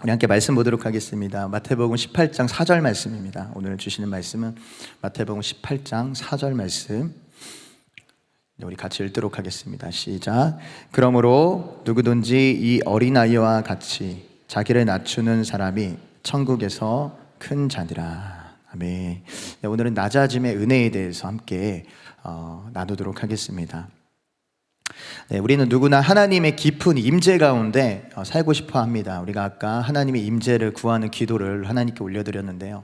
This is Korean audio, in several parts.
우리 함께 말씀 보도록 하겠습니다. 마태복음 18장 4절 말씀입니다. 오늘 주시는 말씀은 마태복음 18장 4절 말씀, 우리 같이 읽도록 하겠습니다. 시작. 그러므로 누구든지 이 어린아이와 같이 자기를 낮추는 사람이 천국에서 큰 자니라. 아멘. 네, 오늘은 낮아짐의 은혜에 대해서 함께 나누도록 하겠습니다. 네, 우리는 누구나 하나님의 깊은 임재 가운데 살고 싶어 합니다. 우리가 아까 하나님의 임재를 구하는 기도를 하나님께 올려드렸는데요.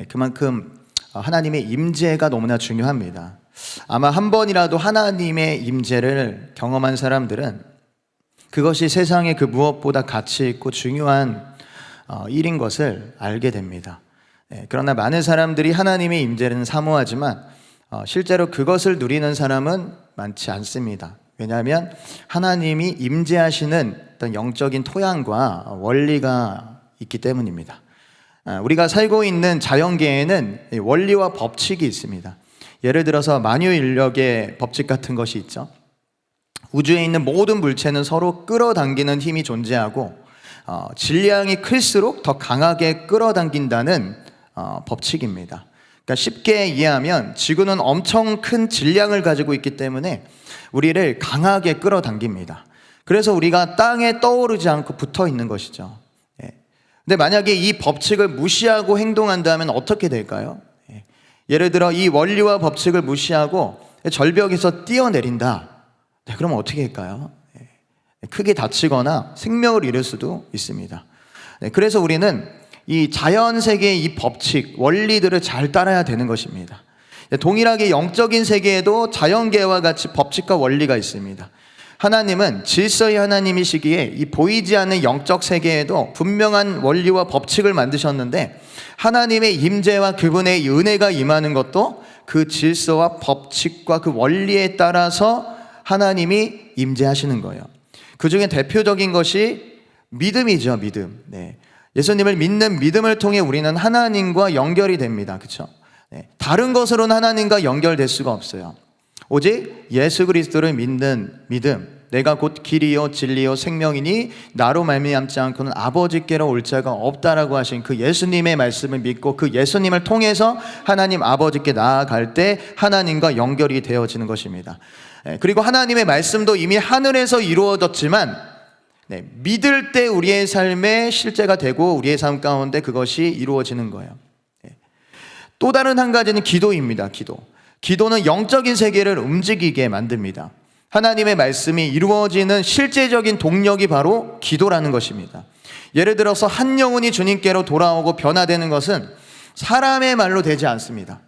그만큼 하나님의 임재가 너무나 중요합니다. 아마 한 번이라도 하나님의 임재를 경험한 사람들은 그것이 세상의 그 무엇보다 가치 있고 중요한 일인 것을 알게 됩니다. 그러나 많은 사람들이 하나님의 임재는 사모하지만 실제로 그것을 누리는 사람은 많지 않습니다. 왜냐하면 하나님이 임재하시는 어떤 영적인 토양과 원리가 있기 때문입니다. 우리가 살고 있는 자연계에는 원리와 법칙이 있습니다. 예를 들어서 만유인력의 법칙 같은 것이 있죠. 우주에 있는 모든 물체는 서로 끌어당기는 힘이 존재하고 질량이 클수록 더 강하게 끌어당긴다는 법칙입니다. 그러니까 쉽게 이해하면 지구는 엄청 큰 질량을 가지고 있기 때문에 우리를 강하게 끌어당깁니다. 그래서 우리가 땅에 떠오르지 않고 붙어 있는 것이죠. 근데 만약에 이 법칙을 무시하고 행동한다면 어떻게 될까요? 예를 들어 이 원리와 법칙을 무시하고 절벽에서 뛰어내린다. 그러면 어떻게 할까요? 크게 다치거나 생명을 잃을 수도 있습니다. 그래서 우리는 이 자연 세계의 이 법칙, 원리들을 잘 따라야 되는 것입니다. 동일하게 영적인 세계에도 자연계와 같이 법칙과 원리가 있습니다. 하나님은 질서의 하나님이시기에 이 보이지 않는 영적 세계에도 분명한 원리와 법칙을 만드셨는데 하나님의 임재와 그분의 은혜가 임하는 것도 그 질서와 법칙과 그 원리에 따라서 하나님이 임재하시는 거예요. 그 중에 대표적인 것이 믿음이죠. 믿음. 예수님을 믿는 믿음을 통해 우리는 하나님과 연결이 됩니다. 그렇죠? 다른 것으로는 하나님과 연결될 수가 없어요. 오직 예수 그리스도를 믿는 믿음, 내가 곧 길이요 진리요 생명이니 나로 말미암지 않고는 아버지께로 올 자가 없다라고 하신 그 예수님의 말씀을 믿고 그 예수님을 통해서 하나님 아버지께 나아갈 때 하나님과 연결이 되어지는 것입니다. 그리고 하나님의 말씀도 이미 하늘에서 이루어졌지만 믿을 때 우리의 삶에 실제가 되고 우리의 삶 가운데 그것이 이루어지는 거예요. 또 다른 한 가지는 기도입니다. 기도는 영적인 세계를 움직이게 만듭니다. 하나님의 말씀이 이루어지는 실제적인 동력이 바로 기도라는 것입니다. 예를 들어서 한 영혼이 주님께로 돌아오고 변화되는 것은 사람의 말로 되지 않습니다.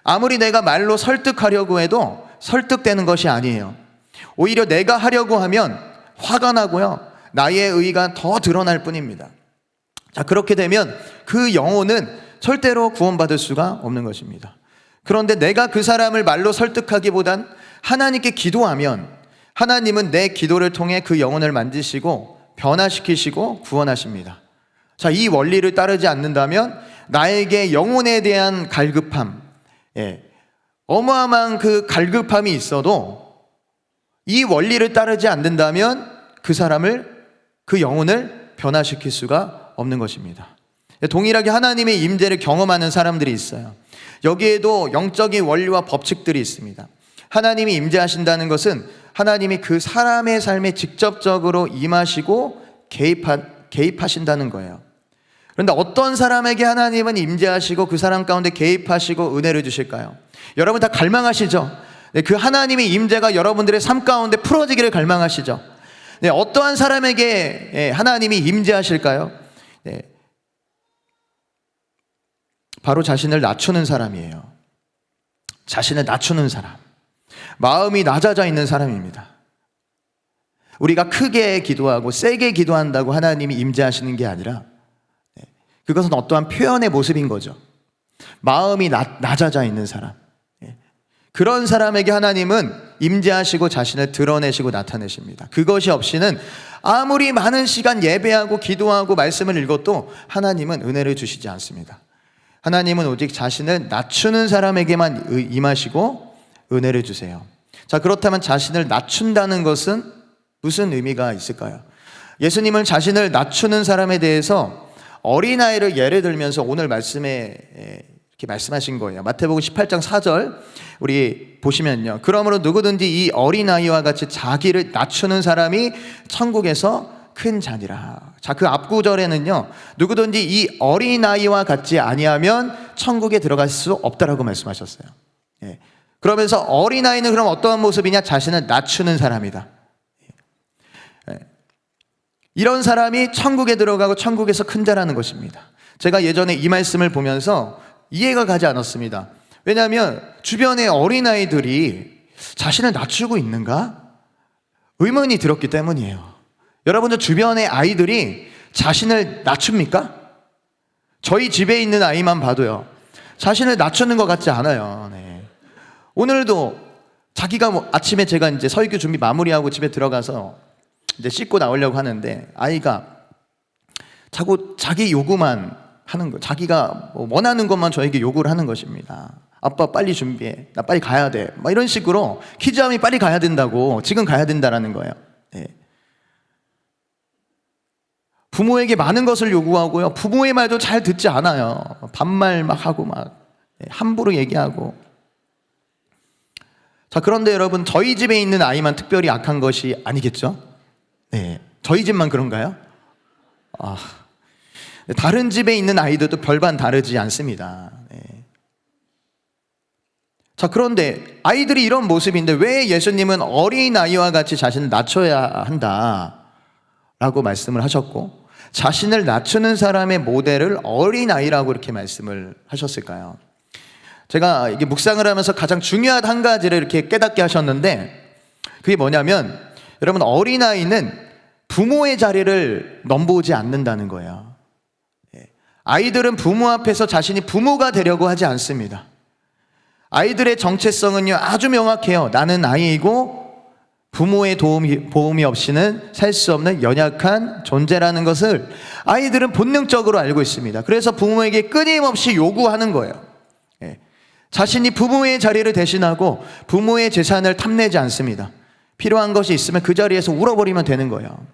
아무리 내가 말로 설득하려고 해도 설득되는 것이 아니에요. 오히려 내가 하려고 하면 화가 나고요, 나의 의가 더 드러날 뿐입니다. 자, 그렇게 되면 그 영혼은 절대로 구원받을 수가 없는 것입니다. 그런데 내가 그 사람을 말로 설득하기보단 하나님께 기도하면 하나님은 내 기도를 통해 그 영혼을 만지시고 변화시키시고 구원하십니다. 자, 이 원리를 따르지 않는다면 나에게 영혼에 대한 갈급함, 어마어마한 그 갈급함이 있어도 이 원리를 따르지 않는다면 그 사람을, 그 영혼을 변화시킬 수가 없는 것입니다. 동일하게 하나님의 임재를 경험하는 사람들이 있어요. 여기에도 영적인 원리와 법칙들이 있습니다. 하나님이 임재하신다는 것은 하나님이 그 사람의 삶에 직접적으로 임하시고 개입하신다는 거예요. 그런데 어떤 사람에게 하나님은 임재하시고 그 사람 가운데 개입하시고 은혜를 주실까요? 여러분 다 갈망하시죠? 그 하나님의 임재가 여러분들의 삶 가운데 풀어지기를 갈망하시죠? 어떠한 사람에게 하나님이 임재하실까요? 바로 자신을 낮추는 사람이에요. 자신을 낮추는 사람, 마음이 낮아져 있는 사람입니다. 우리가 크게 기도하고 세게 기도한다고 하나님이 임재하시는 게 아니라 그것은 어떠한 표현의 모습인 거죠. 마음이 낮아져 있는 사람, 그런 사람에게 하나님은 임재하시고 자신을 드러내시고 나타내십니다. 그것이 없이는 아무리 많은 시간 예배하고 기도하고 말씀을 읽어도 하나님은 은혜를 주시지 않습니다. 하나님은 오직 자신을 낮추는 사람에게만 임하시고 은혜를 주세요. 자, 그렇다면 자신을 낮춘다는 것은 무슨 의미가 있을까요? 예수님은 자신을 낮추는 사람에 대해서 어린아이를 예를 들면서 오늘 말씀에 이렇게 말씀하신 거예요. 마태복음 18장 4절 우리 보시면요. 그러므로 누구든지 이 어린아이와 같이 자기를 낮추는 사람이 천국에서 큰 자니라. 자, 그 앞구절에는요. 누구든지 이 어린아이와 같지 아니하면 천국에 들어갈 수 없다라고 말씀하셨어요. 예. 그러면서 어린아이는 그럼 어떠한 모습이냐? 자신을 낮추는 사람이다. 예. 이런 사람이 천국에 들어가고 천국에서 큰 자라는 것입니다. 제가 예전에 이 말씀을 보면서 이해가 가지 않았습니다. 왜냐하면 주변의 어린아이들이 자신을 낮추고 있는가? 의문이 들었기 때문이에요. 여러분들 주변의 아이들이 자신을 낮춥니까? 저희 집에 있는 아이만 봐도요. 자신을 낮추는 것 같지 않아요. 네. 오늘도 자기가 아침에 제가 이제 설교 준비 마무리하고 집에 들어가서 이제 씻고 나오려고 하는데 아이가 자기 요구만 하는 거, 자기가 원하는 것만 저에게 요구를 하는 것입니다. 아빠 빨리 준비해, 나 빨리 가야 돼, 막 이런 식으로 키즈함이 빨리 가야 된다고, 지금 가야 된다라는 거예요. 네. 부모에게 많은 것을 요구하고요, 부모의 말도 잘 듣지 않아요. 반말 막 하고 막 함부로 얘기하고. 자, 그런데 여러분, 저희 집에 있는 아이만 특별히 악한 것이 아니겠죠? 네, 저희 집만 그런가요? 다른 집에 있는 아이들도 별반 다르지 않습니다. 네. 자, 그런데 아이들이 이런 모습인데 왜 예수님은 어린아이와 같이 자신을 낮춰야 한다라고 말씀을 하셨고 자신을 낮추는 사람의 모델을 어린아이라고 이렇게 말씀을 하셨을까요? 제가 이게 묵상을 하면서 가장 중요한 한 가지를 이렇게 깨닫게 하셨는데 그게 뭐냐면 여러분, 어린아이는 부모의 자리를 넘보지 않는다는 거예요. 아이들은 부모 앞에서 자신이 부모가 되려고 하지 않습니다. 아이들의 정체성은요 아주 명확해요. 나는 아이이고 부모의 도움이 없이는 살 수 없는 연약한 존재라는 것을 아이들은 본능적으로 알고 있습니다. 그래서 부모에게 끊임없이 요구하는 거예요. 자신이 부모의 자리를 대신하고 부모의 재산을 탐내지 않습니다. 필요한 것이 있으면 그 자리에서 울어버리면 되는 거예요.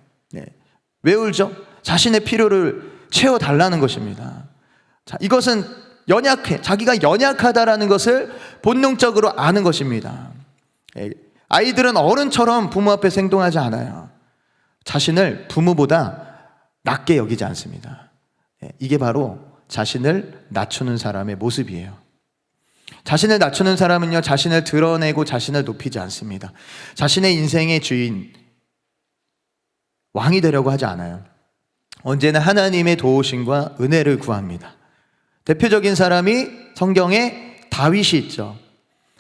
왜 울죠? 자신의 필요를 채워달라는 것입니다. 자, 이것은 자기가 연약하다라는 것을 본능적으로 아는 것입니다. 아이들은 어른처럼 부모 앞에서 행동하지 않아요. 자신을 부모보다 낮게 여기지 않습니다. 이게 바로 자신을 낮추는 사람의 모습이에요. 자신을 낮추는 사람은요, 자신을 드러내고 자신을 높이지 않습니다. 자신의 인생의 주인, 왕이 되려고 하지 않아요. 언제나 하나님의 도우심과 은혜를 구합니다. 대표적인 사람이 성경에 다윗이 있죠.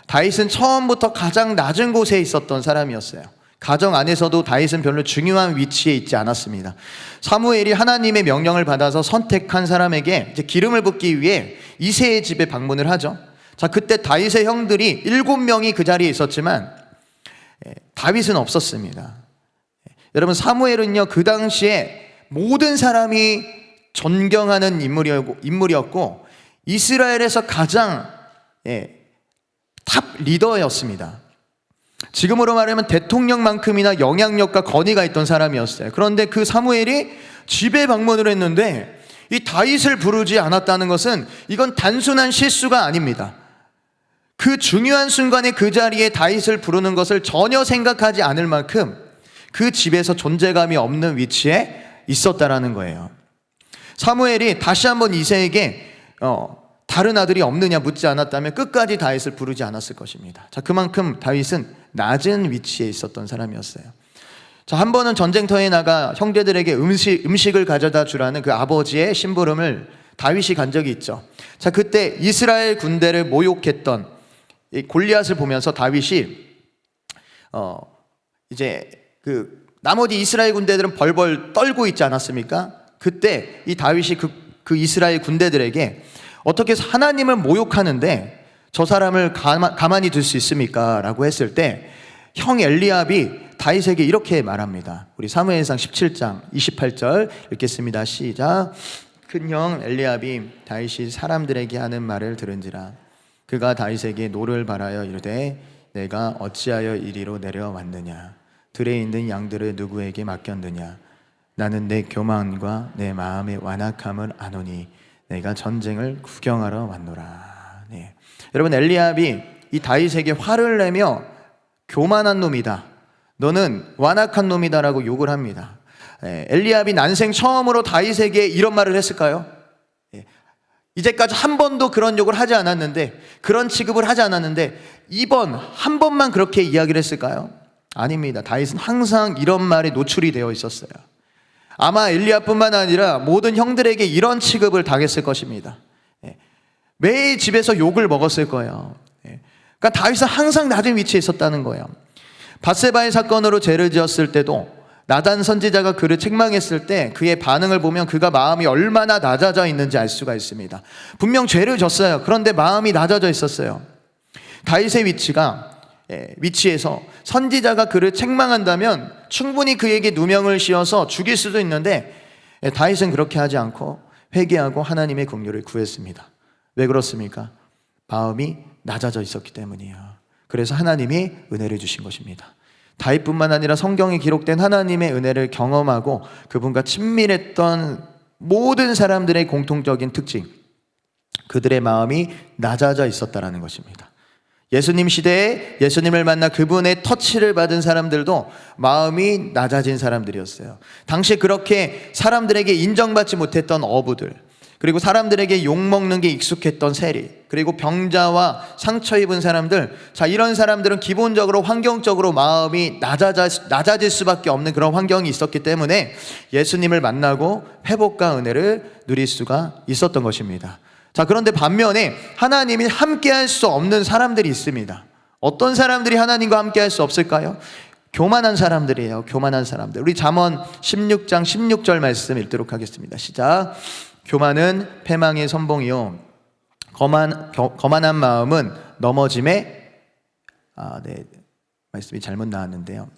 다윗은 처음부터 가장 낮은 곳에 있었던 사람이었어요. 가정 안에서도 다윗은 별로 중요한 위치에 있지 않았습니다. 사무엘이 하나님의 명령을 받아서 선택한 사람에게 이제 기름을 붓기 위해 이새의 집에 방문을 하죠. 자, 그때 다윗의 형들이 7명이 그 자리에 있었지만 다윗은 없었습니다. 여러분, 사무엘은요 그 당시에 모든 사람이 존경하는 인물이었고 이스라엘에서 가장 탑 리더였습니다. 지금으로 말하면 대통령만큼이나 영향력과 권위가 있던 사람이었어요. 그런데 그 사무엘이 집에 방문을 했는데 이 다윗을 부르지 않았다는 것은 이건 단순한 실수가 아닙니다. 그 중요한 순간에 그 자리에 다윗을 부르는 것을 전혀 생각하지 않을 만큼 그 집에서 존재감이 없는 위치에 있었다라는 거예요. 사무엘이 다시 한번 이새에게 다른 아들이 없느냐 묻지 않았다면 끝까지 다윗을 부르지 않았을 것입니다. 자, 그만큼 다윗은 낮은 위치에 있었던 사람이었어요. 자, 한 번은 전쟁터에 나가 형제들에게 음식을 가져다 주라는 그 아버지의 심부름을 다윗이 간 적이 있죠. 자, 그때 이스라엘 군대를 모욕했던 이 골리앗을 보면서 다윗이 이제 그 나머지 이스라엘 군대들은 벌벌 떨고 있지 않았습니까? 그때 이 다윗이 그 이스라엘 군대들에게 어떻게 해서 하나님을 모욕하는데 저 사람을 가만히 둘 수 있습니까? 라고 했을 때 형 엘리압이 다윗에게 이렇게 말합니다. 우리 사무엘상 17장 28절 읽겠습니다. 시작. 큰형 엘리압이 다윗이 사람들에게 하는 말을 들은지라 그가 다윗에게 노를 바라여 이르되 내가 어찌하여 이리로 내려왔느냐 들에 있는 양들을 누구에게 맡겼느냐 나는 내 교만과 내 마음의 완악함을 아노니 내가 전쟁을 구경하러 왔노라. 네. 여러분, 엘리압이 이 다윗에게 화를 내며 교만한 놈이다, 너는 완악한 놈이다라고 욕을 합니다. 엘리압이 난생 처음으로 다윗에게 이런 말을 했을까요? 이제까지 한 번도 그런 욕을 하지 않았는데, 그런 취급을 하지 않았는데 이번 한 번만 그렇게 이야기를 했을까요? 아닙니다. 다윗은 항상 이런 말에 노출이 되어 있었어요. 아마 엘리압뿐만 아니라 모든 형들에게 이런 취급을 당했을 것입니다. 매일 집에서 욕을 먹었을 거예요. 그러니까 다윗은 항상 낮은 위치에 있었다는 거예요. 밧세바의 사건으로 죄를 지었을 때도 나단 선지자가 그를 책망했을 때 그의 반응을 보면 그가 마음이 얼마나 낮아져 있는지 알 수가 있습니다. 분명 죄를 졌어요. 그런데 마음이 낮아져 있었어요. 다윗의 위치에서 선지자가 그를 책망한다면 충분히 그에게 누명을 씌워서 죽일 수도 있는데, 다윗은 그렇게 하지 않고 회개하고 하나님의 긍휼을 구했습니다. 왜 그렇습니까? 마음이 낮아져 있었기 때문이에요. 그래서 하나님이 은혜를 주신 것입니다. 다윗뿐만 아니라 성경에 기록된 하나님의 은혜를 경험하고 그분과 친밀했던 모든 사람들의 공통적인 특징, 그들의 마음이 낮아져 있었다라는 것입니다. 예수님 시대에 예수님을 만나 그분의 터치를 받은 사람들도 마음이 낮아진 사람들이었어요. 당시 그렇게 사람들에게 인정받지 못했던 어부들, 그리고 사람들에게 욕먹는 게 익숙했던 세리, 그리고 병자와 상처 입은 사람들, 자, 이런 사람들은 기본적으로 환경적으로 마음이 낮아질 수밖에 없는 그런 환경이 있었기 때문에 예수님을 만나고 회복과 은혜를 누릴 수가 있었던 것입니다. 자, 그런데 반면에 하나님이 함께할 수 없는 사람들이 있습니다. 어떤 사람들이 하나님과 함께할 수 없을까요? 교만한 사람들이에요. 교만한 사람들. 우리 잠언 16장 16절 말씀 읽도록 하겠습니다. 시작. 교만은 패망의 선봉이요 거만한 마음은 넘어짐에, 말씀이 잘못 나왔는데요,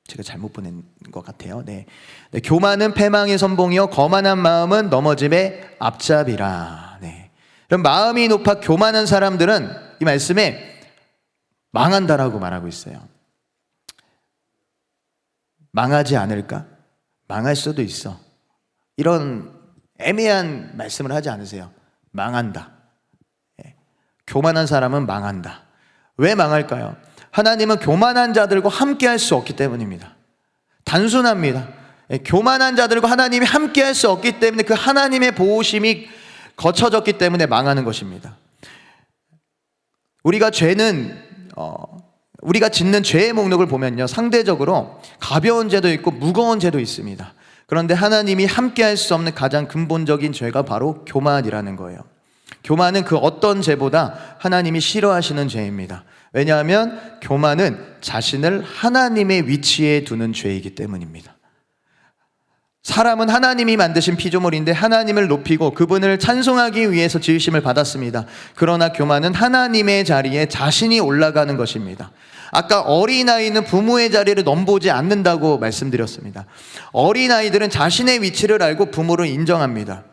제가 잘못 보낸 것 같아요. 교만은 패망의 선봉이요 거만한 마음은 넘어짐에 앞잡이라. 그럼 마음이 높아 교만한 사람들은 이 말씀에 망한다라고 말하고 있어요. 망하지 않을까? 망할 수도 있어. 이런 애매한 말씀을 하지 않으세요. 망한다. 교만한 사람은 망한다. 왜 망할까요? 하나님은 교만한 자들과 함께 할 수 없기 때문입니다. 단순합니다. 교만한 자들과 하나님이 함께 할 수 없기 때문에 그 하나님의 보호심이 거쳐졌기 때문에 망하는 것입니다. 우리가 짓는 죄의 목록을 보면요, 상대적으로 가벼운 죄도 있고 무거운 죄도 있습니다. 그런데 하나님이 함께 할 수 없는 가장 근본적인 죄가 바로 교만이라는 거예요. 교만은 그 어떤 죄보다 하나님이 싫어하시는 죄입니다. 왜냐하면 교만은 자신을 하나님의 위치에 두는 죄이기 때문입니다. 사람은 하나님이 만드신 피조물인데 하나님을 높이고 그분을 찬송하기 위해서 지으심을 받았습니다. 그러나 교만은 하나님의 자리에 자신이 올라가는 것입니다. 아까 어린아이는 부모의 자리를 넘보지 않는다고 말씀드렸습니다. 어린아이들은 자신의 위치를 알고 부모를 인정합니다.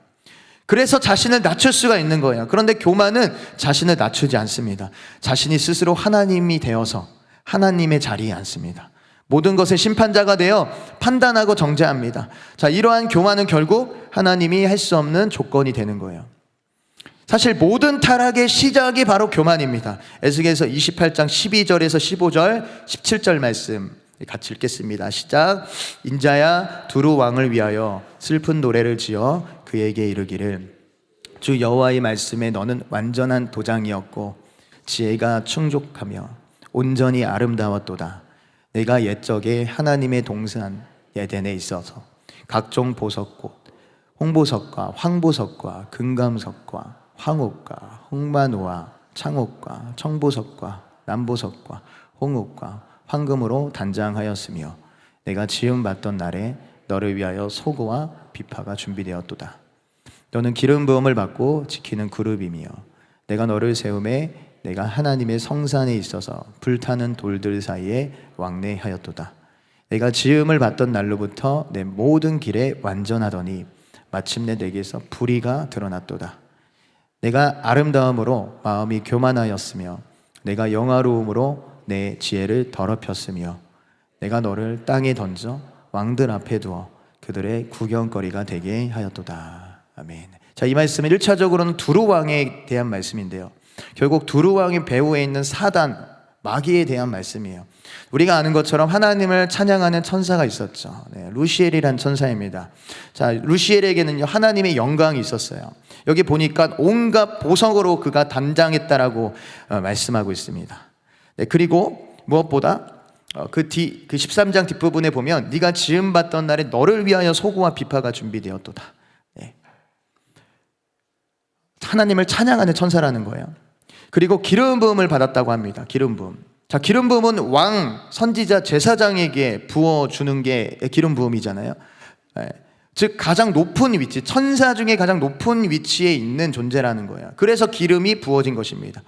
그래서 자신을 낮출 수가 있는 거예요. 그런데 교만은 자신을 낮추지 않습니다. 자신이 스스로 하나님이 되어서 하나님의 자리에 앉습니다. 모든 것의 심판자가 되어 판단하고 정죄합니다. 자, 이러한 교만은 결국 하나님이 할 수 없는 조건이 되는 거예요. 사실 모든 타락의 시작이 바로 교만입니다. 에스겔서 28장 12절에서 15절, 17절 말씀 같이 읽겠습니다. 시작. 인자야, 두루 왕을 위하여 슬픈 노래를 지어 그에게 이르기를, 주 여호와의 말씀에 너는 완전한 도장이었고 지혜가 충족하며 온전히 아름다웠도다. 내가 옛적에 하나님의 동산 에덴에 있어서 각종 보석꽃, 홍보석과 황보석과 금감석과 황옥과 홍마노와 창옥과 청보석과 남보석과 홍옥과 황금으로 단장하였으며 내가 지음 받던 날에 너를 위하여 소고와 비파가 준비되었도다. 너는 기름 부음을 받고 지키는 그룹이며 내가 너를 세움에 내가 하나님의 성산에 있어서 불타는 돌들 사이에 왕래하였도다. 내가 지음을 받던 날로부터 내 모든 길에 완전하더니 마침내 내게서 불의가 드러났도다. 내가 아름다움으로 마음이 교만하였으며 내가 영화로움으로 내 지혜를 더럽혔으며 내가 너를 땅에 던져 왕들 앞에 두어 그들의 구경거리가 되게 하였도다. 아멘. 자, 이 말씀은 1차적으로는 두루 왕에 대한 말씀인데요, 결국 두루 왕의 배후에 있는 사단, 마귀에 대한 말씀이에요. 우리가 아는 것처럼 하나님을 찬양하는 천사가 있었죠. 네, 루시엘이란 천사입니다. 자, 루시엘에게는요 하나님의 영광이 있었어요. 여기 보니까 온갖 보석으로 그가 단장했다라고 말씀하고 있습니다. 네, 그리고 무엇보다 그 13장 뒷부분에 보면 네가 지음받던 날에 너를 위하여 소고와 비파가 준비되었도다. 네. 하나님을 찬양하는 천사라는 거예요. 그리고 기름 부음을 받았다고 합니다. 기름 부음. 자, 기름 부음은 왕, 선지자, 제사장에게 부어주는 게 기름 부음이잖아요. 네. 즉 가장 높은 위치, 천사 중에 가장 높은 위치에 있는 존재라는 거예요. 그래서 기름이 부어진 것입니다.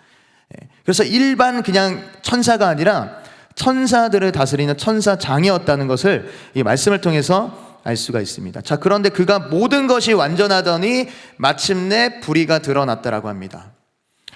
네. 그래서 일반 그냥 천사가 아니라 천사들을 다스리는 천사장이었다는 것을 이 말씀을 통해서 알 수가 있습니다. 자, 그런데 그가 모든 것이 완전하더니 마침내 불의가 드러났다라고 합니다.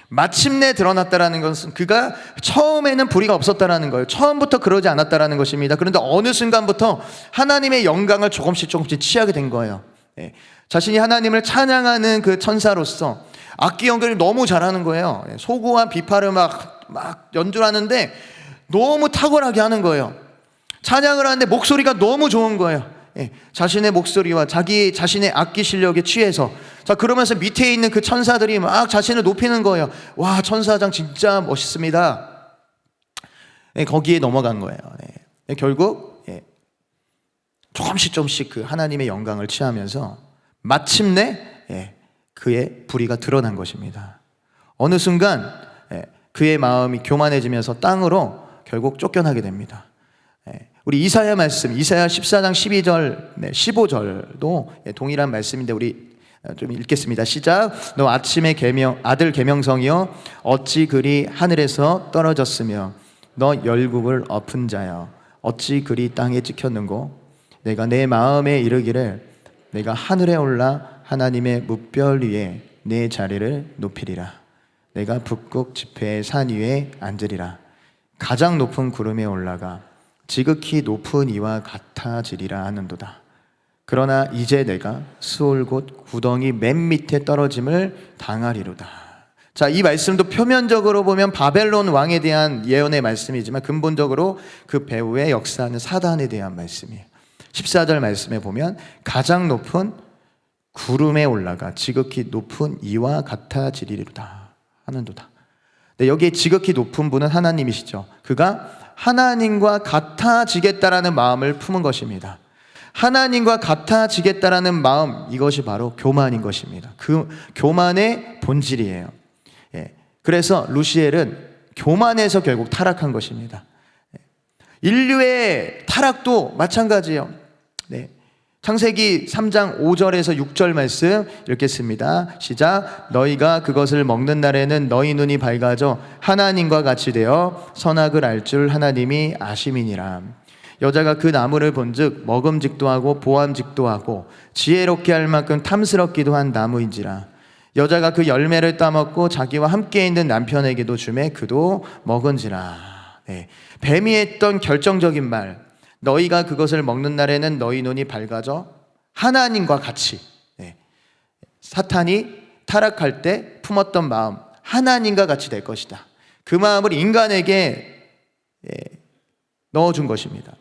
마침내 드러났다라는 것은 그가 처음에는 불의가 없었다라는 거예요. 처음부터 그러지 않았다라는 것입니다. 그런데 어느 순간부터 하나님의 영광을 조금씩 취하게 된 거예요. 네. 자신이 하나님을 찬양하는 그 천사로서 악기 연주를 너무 잘하는 거예요. 소고와 비파를 막 연주를 하는데 너무 탁월하게 하는 거예요. 찬양을 하는데 목소리가 너무 좋은 거예요. 예, 자신의 목소리와 자신의 악기 실력에 취해서, 자, 그러면서 밑에 있는 그 천사들이 막 자신을 높이는 거예요. 와, 천사장 진짜 멋있습니다. 예, 거기에 넘어간 거예요. 예, 결국 조금씩 그 하나님의 영광을 취하면서 마침내 그의 불의가 드러난 것입니다. 어느 순간 그의 마음이 교만해지면서 땅으로 결국 쫓겨나게 됩니다. 우리 이사야 말씀, 이사야 14장 12절, 15절도 동일한 말씀인데 우리 좀 읽겠습니다. 시작. 너 아침의 아들 계명성이여 어찌 그리 하늘에서 떨어졌으며 너 열국을 엎은 자여 어찌 그리 땅에 찍혔는고 내가 내 마음에 이르기를 내가 하늘에 올라 하나님의 뭇별 위에 내 자리를 높이리라. 내가 북극 지폐의 산 위에 앉으리라. 가장 높은 구름에 올라가 지극히 높은 이와 같아지리라 하는도다. 그러나 이제 내가 수올 곳 구덩이 맨 밑에 떨어짐을 당하리로다. 자, 이 말씀도 표면적으로 보면 바벨론 왕에 대한 예언의 말씀이지만 근본적으로 그 배후에 역사하는 사단에 대한 말씀이에요. 14절 말씀에 보면 가장 높은 구름에 올라가 지극히 높은 이와 같아지리로다 하는도다. 네, 여기에 지극히 높은 분은 하나님이시죠. 그가 하나님과 같아지겠다라는 마음을 품은 것입니다. 하나님과 같아지겠다라는 마음, 이것이 바로 교만인 것입니다. 그 교만의 본질이에요. 그래서 루시엘은 교만에서 결국 타락한 것입니다. 인류의 타락도 마찬가지예요. 창세기 3장 5절에서 6절 말씀 읽겠습니다. 시작. 너희가 그것을 먹는 날에는 너희 눈이 밝아져 하나님과 같이 되어 선악을 알 줄 하나님이 아심이니라. 여자가 그 나무를 본즉 먹음직도 하고 보암직도 하고 지혜롭게 할 만큼 탐스럽기도 한 나무인지라. 여자가 그 열매를 따먹고 자기와 함께 있는 남편에게도 주매 그도 먹은지라. 뱀이 했던 결정적인 말, 너희가 그것을 먹는 날에는 너희 눈이 밝아져 하나님과 같이. 사탄이 타락할 때 품었던 마음, 하나님과 같이 될 것이다. 그 마음을 인간에게 넣어준 것입니다.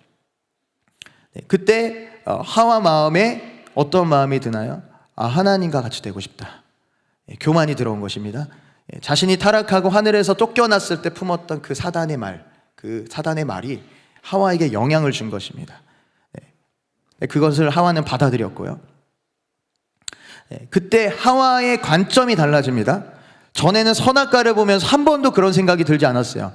그때 하와 마음에 어떤 마음이 드나요? 하나님과 같이 되고 싶다. 교만이 들어온 것입니다. 자신이 타락하고 하늘에서 쫓겨났을 때 품었던 그 사단의 말이 하와에게 영향을 준 것입니다. 그것을 하와는 받아들였고요. 그때 하와의 관점이 달라집니다. 전에는 선악과를 보면서 한 번도 그런 생각이 들지 않았어요.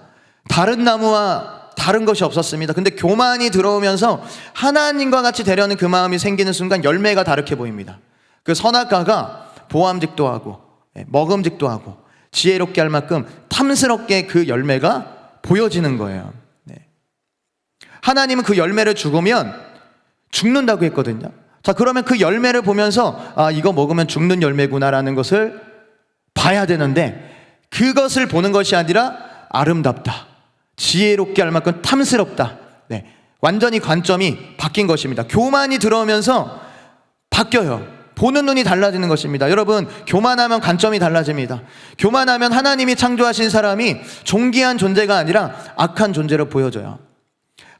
다른 나무와 다른 것이 없었습니다. 근데 교만이 들어오면서 하나님과 같이 되려는 그 마음이 생기는 순간 열매가 다르게 보입니다. 그 선악과가 보암직도 하고 먹음직도 하고 지혜롭게 할 만큼 탐스럽게 그 열매가 보여지는 거예요. 하나님은 그 열매를 죽으면 죽는다고 했거든요. 자, 그러면 그 열매를 보면서 이거 먹으면 죽는 열매구나라는 것을 봐야 되는데 그것을 보는 것이 아니라 아름답다, 지혜롭게 할 만큼 탐스럽다, 완전히 관점이 바뀐 것입니다. 교만이 들어오면서 바뀌어요. 보는 눈이 달라지는 것입니다. 여러분, 교만하면 관점이 달라집니다. 교만하면 하나님이 창조하신 사람이 존귀한 존재가 아니라 악한 존재로 보여져요.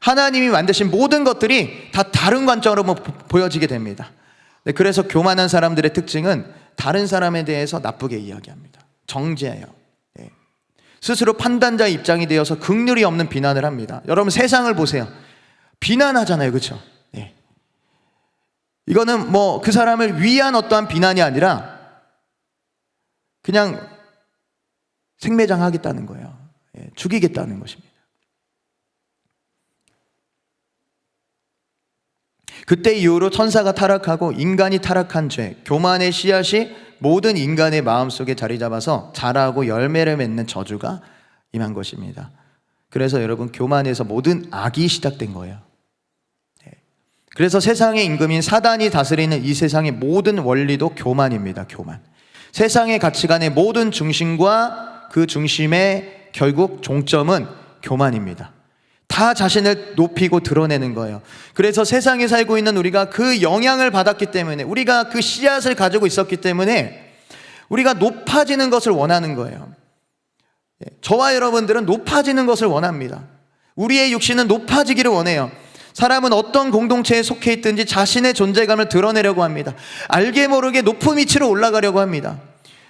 하나님이 만드신 모든 것들이 다 다른 관점으로 보여지게 됩니다. 그래서 교만한 사람들의 특징은 다른 사람에 대해서 나쁘게 이야기합니다. 정죄해요. 스스로 판단자의 입장이 되어서 긍휼이 없는 비난을 합니다. 여러분, 세상을 보세요. 비난하잖아요. 그렇죠? 이거는 뭐 그 사람을 위한 어떠한 비난이 아니라 그냥 생매장하겠다는 거예요. 죽이겠다는 것입니다. 그때 이후로 천사가 타락하고 인간이 타락한 죄, 교만의 씨앗이 모든 인간의 마음속에 자리 잡아서 자라고 열매를 맺는 저주가 임한 것입니다. 그래서 여러분, 교만에서 모든 악이 시작된 거예요. 그래서 세상의 임금인 사단이 다스리는 이 세상의 모든 원리도 교만입니다. 교만. 세상의 가치관의 모든 중심과 그 중심의 결국 종점은 교만입니다. 다 자신을 높이고 드러내는 거예요. 그래서 세상에 살고 있는 우리가 그 영향을 받았기 때문에, 우리가 그 씨앗을 가지고 있었기 때문에 우리가 높아지는 것을 원하는 거예요. 저와 여러분들은 높아지는 것을 원합니다. 우리의 육신은 높아지기를 원해요. 사람은 어떤 공동체에 속해 있든지 자신의 존재감을 드러내려고 합니다. 알게 모르게 높은 위치로 올라가려고 합니다.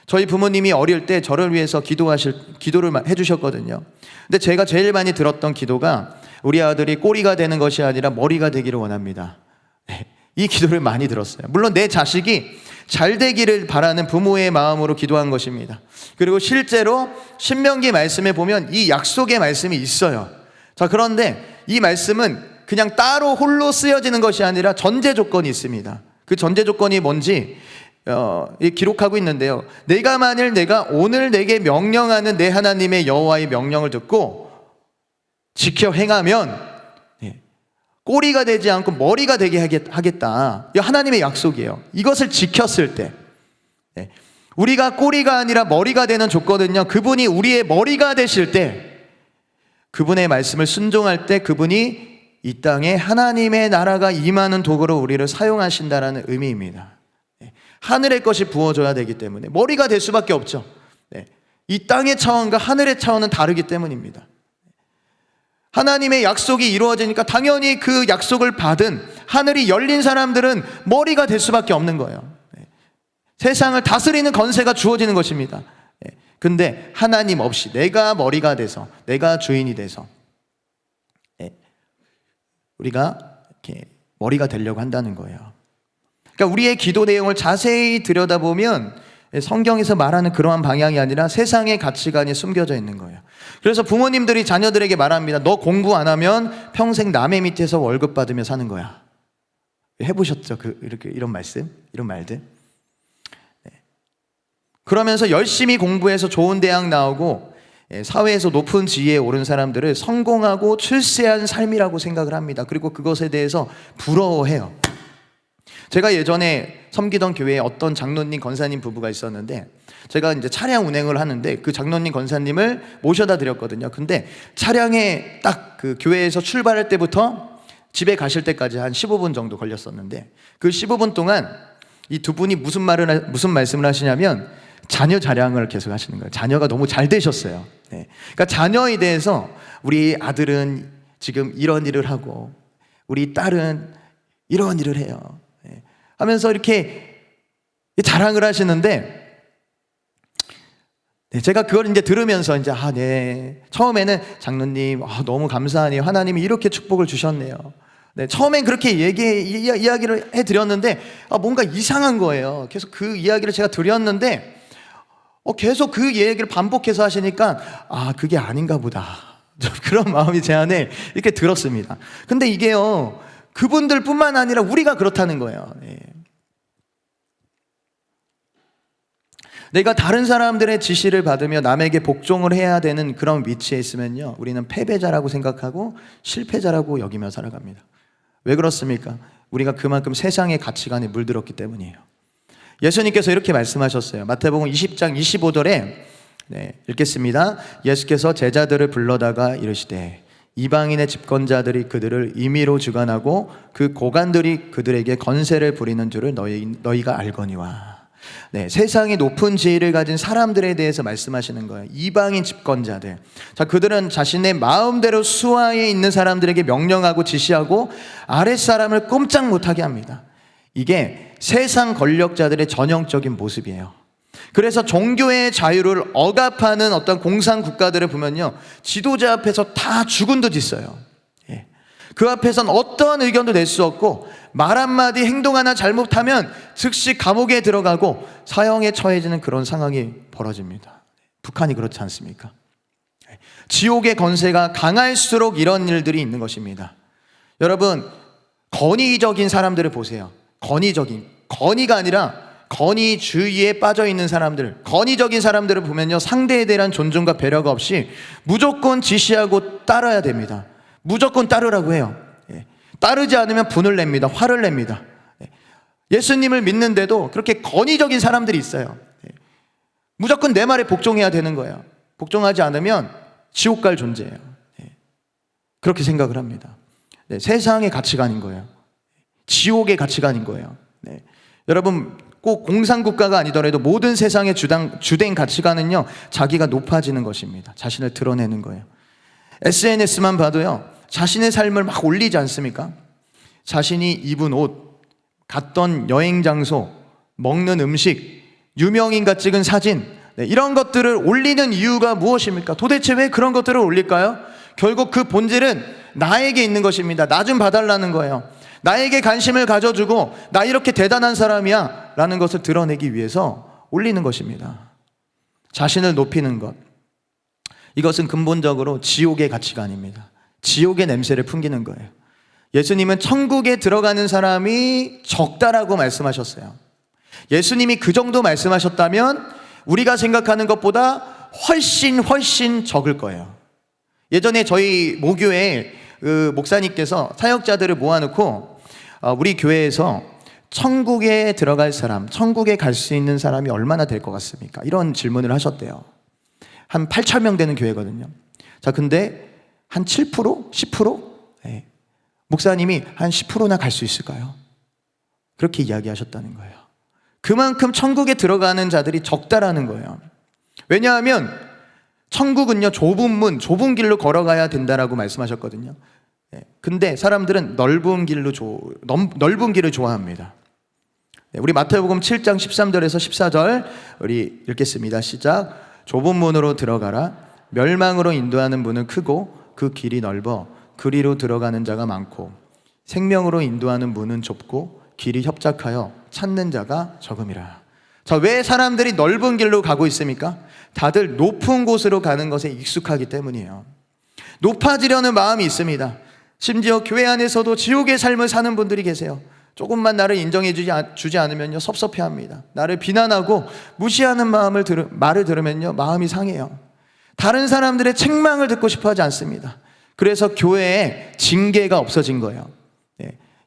저희 부모님이 어릴 때 저를 위해서 기도를 해주셨거든요. 근데 제가 제일 많이 들었던 기도가 우리 아들이 꼬리가 되는 것이 아니라 머리가 되기를 원합니다. 이 기도를 많이 들었어요. 물론 내 자식이 잘 되기를 바라는 부모의 마음으로 기도한 것입니다. 그리고 실제로 신명기 말씀에 보면 이 약속의 말씀이 있어요. 자, 그런데 이 말씀은 그냥 따로 홀로 쓰여지는 것이 아니라 전제 조건이 있습니다. 그 전제 조건이 뭔지 기록하고 있는데요. 내가 만일 내가 오늘 내게 명령하는 내 하나님의 여호와의 명령을 듣고 지켜 행하면 꼬리가 되지 않고 머리가 되게 하겠다. 이 하나님의 약속이에요. 이것을 지켰을 때, 우리가 꼬리가 아니라 머리가 되는 조건은요, 그분이 우리의 머리가 되실 때, 그분의 말씀을 순종할 때 그분이 이 땅에 하나님의 나라가 임하는 도구로 우리를 사용하신다라는 의미입니다. 하늘의 것이 부어져야 되기 때문에 머리가 될 수밖에 없죠. 이 땅의 차원과 하늘의 차원은 다르기 때문입니다. 하나님의 약속이 이루어지니까 당연히 그 약속을 받은 하늘이 열린 사람들은 머리가 될 수밖에 없는 거예요. 세상을 다스리는 권세가 주어지는 것입니다. 근데 하나님 없이 내가 머리가 돼서, 내가 주인이 돼서 우리가 이렇게 머리가 되려고 한다는 거예요. 그러니까 우리의 기도 내용을 자세히 들여다보면 성경에서 말하는 그러한 방향이 아니라 세상의 가치관이 숨겨져 있는 거예요. 그래서 부모님들이 자녀들에게 말합니다. 너 공부 안 하면 평생 남의 밑에서 월급 받으며 사는 거야. 해보셨죠? 이런 말씀, 이런 말들. 그러면서 열심히 공부해서 좋은 대학 나오고 사회에서 높은 지위에 오른 사람들을 성공하고 출세한 삶이라고 생각을 합니다. 그리고 그것에 대해서 부러워해요. 제가 예전에 섬기던 교회에 어떤 장로님, 권사님 부부가 있었는데, 제가 이제 차량 운행을 하는데 그 장로님, 권사님을 모셔다 드렸거든요. 근데 차량에 딱 그 교회에서 출발할 때부터 집에 가실 때까지 한 15분 정도 걸렸었는데, 그 15분 동안 이 두 분이 무슨 말씀을 하시냐면 자녀 자랑을 계속 하시는 거예요. 자녀가 너무 잘 되셨어요. 그러니까 자녀에 대해서 우리 아들은 지금 이런 일을 하고 우리 딸은 이런 일을 해요 하면서 이렇게 자랑을 하시는데, 제가 그걸 이제 들으면서 이제 처음에는 장로님 너무 감사하네요. 하나님이 이렇게 축복을 주셨네요. 처음엔 그렇게 이야기를 해드렸는데 뭔가 이상한 거예요. 계속 그 이야기를 제가 드렸는데 계속 그 얘기를 반복해서 하시니까 그게 아닌가 보다. 그런 마음이 제 안에 이렇게 들었습니다. 근데 이게요, 그분들 뿐만 아니라 우리가 그렇다는 거예요. 내가 다른 사람들의 지시를 받으며 남에게 복종을 해야 되는 그런 위치에 있으면요, 우리는 패배자라고 생각하고 실패자라고 여기며 살아갑니다. 왜 그렇습니까? 우리가 그만큼 세상의 가치관에 물들었기 때문이에요. 예수님께서 이렇게 말씀하셨어요. 마태복음 20장 25절에 읽겠습니다. 예수께서 제자들을 불러다가 이르시되 이방인의 집권자들이 그들을 임의로 주관하고 그 고관들이 그들에게 건세를 부리는 줄을 너희가 알거니와. 네, 세상의 높은 지위를 가진 사람들에 대해서 말씀하시는 거예요. 이방인 집권자들. 자, 그들은 자신의 마음대로 수하에 있는 사람들에게 명령하고 지시하고 아랫사람을 꼼짝 못하게 합니다. 이게 세상 권력자들의 전형적인 모습이에요. 그래서 종교의 자유를 억압하는 어떤 공산 국가들을 보면요, 지도자 앞에서 다 죽은 듯 있어요. 예. 그 앞에선 어떠한 의견도 낼 수 없고 말 한마디 행동 하나 잘못하면 즉시 감옥에 들어가고 사형에 처해지는 그런 상황이 벌어집니다. 북한이 그렇지 않습니까? 예. 지옥의 권세가 강할수록 이런 일들이 있는 것입니다. 여러분, 권위적인 사람들을 보세요. 권위가 아니라 권위주의에 빠져 있는 사람들, 권위적인 사람들을 보면요, 상대에 대한 존중과 배려가 없이 무조건 지시하고 따라야 됩니다. 무조건 따르라고 해요. 예. 따르지 않으면 분을 냅니다. 화를 냅니다. 예. 예수님을 믿는데도 그렇게 권위적인 사람들이 있어요. 예. 무조건 내 말에 복종해야 되는 거예요. 복종하지 않으면 지옥 갈 존재예요. 예. 그렇게 생각을 합니다. 네, 세상의 가치관인 거예요. 지옥의 가치관인 거예요. 네. 여러분, 꼭 공산국가가 아니더라도 모든 세상의 주된 가치관은요, 자기가 높아지는 것입니다. 자신을 드러내는 거예요. SNS만 봐도요, 자신의 삶을 막 올리지 않습니까? 자신이 입은 옷, 갔던 여행 장소, 먹는 음식, 유명인과 찍은 사진, 네, 이런 것들을 올리는 이유가 무엇입니까? 도대체 왜 그런 것들을 올릴까요? 결국 그 본질은 나에게 있는 것입니다. 나 좀 봐달라는 거예요. 나에게 관심을 가져주고 나 이렇게 대단한 사람이야 라는 것을 드러내기 위해서 올리는 것입니다. 자신을 높이는 것, 이것은 근본적으로 지옥의 가치관입니다. 지옥의 냄새를 풍기는 거예요. 예수님은 천국에 들어가는 사람이 적다라고 말씀하셨어요. 예수님이 그 정도 말씀하셨다면 우리가 생각하는 것보다 훨씬 적을 거예요. 예전에 저희 모교에 그 목사님께서 사역자들을 모아놓고 우리 교회에서 천국에 들어갈 사람, 천국에 갈 수 있는 사람이 얼마나 될 것 같습니까? 이런 질문을 하셨대요. 한 8,000명 되는 교회거든요. 자, 근데 한 7%? 10%? 네. 목사님이 한 10%나 갈 수 있을까요? 그렇게 이야기하셨다는 거예요. 그만큼 천국에 들어가는 자들이 적다라는 거예요. 왜냐하면 천국은요, 좁은 문, 좁은 길로 걸어가야 된다라고 말씀하셨거든요. 근데 사람들은 넓은 길을 좋아합니다. 우리 마태복음 7장 13절에서 14절 우리 읽겠습니다. 시작. 좁은 문으로 들어가라. 멸망으로 인도하는 문은 크고 그 길이 넓어 그리로 들어가는 자가 많고 생명으로 인도하는 문은 좁고 길이 협착하여 찾는 자가 적음이라. 자, 왜 사람들이 넓은 길로 가고 있습니까? 다들 높은 곳으로 가는 것에 익숙하기 때문이에요. 높아지려는 마음이 있습니다. 심지어 교회 안에서도 지옥의 삶을 사는 분들이 계세요. 조금만 나를 인정해 주지 않으면요, 섭섭해합니다. 나를 비난하고 무시하는 말을 들으면요, 마음이 상해요. 다른 사람들의 책망을 듣고 싶어 하지 않습니다. 그래서 교회에 징계가 없어진 거예요.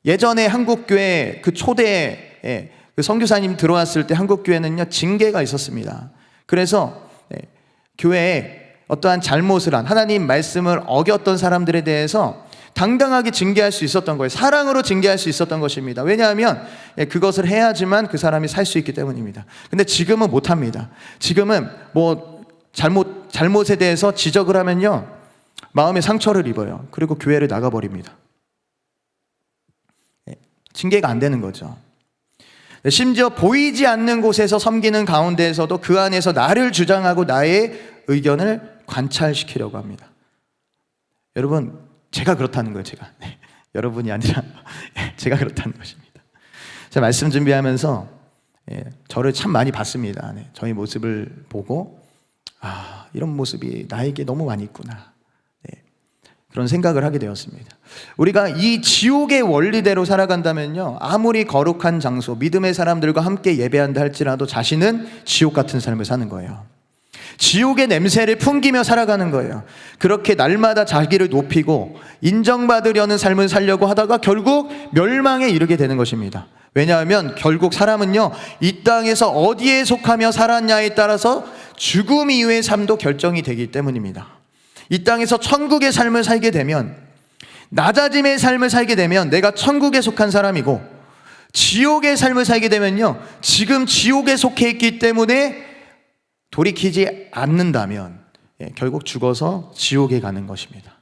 예전에 한국교회 그 초대 그 선교사님 들어왔을 때 한국교회는요, 징계가 있었습니다. 그래서 교회에 어떠한 잘못을 한, 하나님 말씀을 어겼던 사람들에 대해서 당당하게 징계할 수 있었던 거예요. 사랑으로 징계할 수 있었던 것입니다. 왜냐하면 그것을 해야지만 그 사람이 살 수 있기 때문입니다. 근데 지금은 못합니다. 지금은 뭐 잘못에 대해서 지적을 하면요, 마음에 상처를 입어요. 그리고 교회를 나가버립니다. 징계가 안 되는 거죠. 심지어 보이지 않는 곳에서 섬기는 가운데에서도 그 안에서 나를 주장하고 나의 의견을 관찰시키려고 합니다. 여러분, 제가 그렇다는 거예요. 제가 여러분이 아니라 제가 그렇다는 것입니다. 제가 말씀 준비하면서 저를 참 많이 봤습니다. 저희 모습을 보고 이런 모습이 나에게 너무 많이 있구나, 그런 생각을 하게 되었습니다. 우리가 이 지옥의 원리대로 살아간다면요, 아무리 거룩한 장소, 믿음의 사람들과 함께 예배한다 할지라도 자신은 지옥 같은 삶을 사는 거예요. 지옥의 냄새를 풍기며 살아가는 거예요. 그렇게 날마다 자기를 높이고 인정받으려는 삶을 살려고 하다가 결국 멸망에 이르게 되는 것입니다. 왜냐하면 결국 사람은요, 이 땅에서 어디에 속하며 살았냐에 따라서 죽음 이후의 삶도 결정이 되기 때문입니다. 이 땅에서 천국의 삶을 살게 되면, 낮아짐의 삶을 살게 되면 내가 천국에 속한 사람이고, 지옥의 삶을 살게 되면요, 지금 지옥에 속해 있기 때문에 돌이키지 않는다면 결국 죽어서 지옥에 가는 것입니다.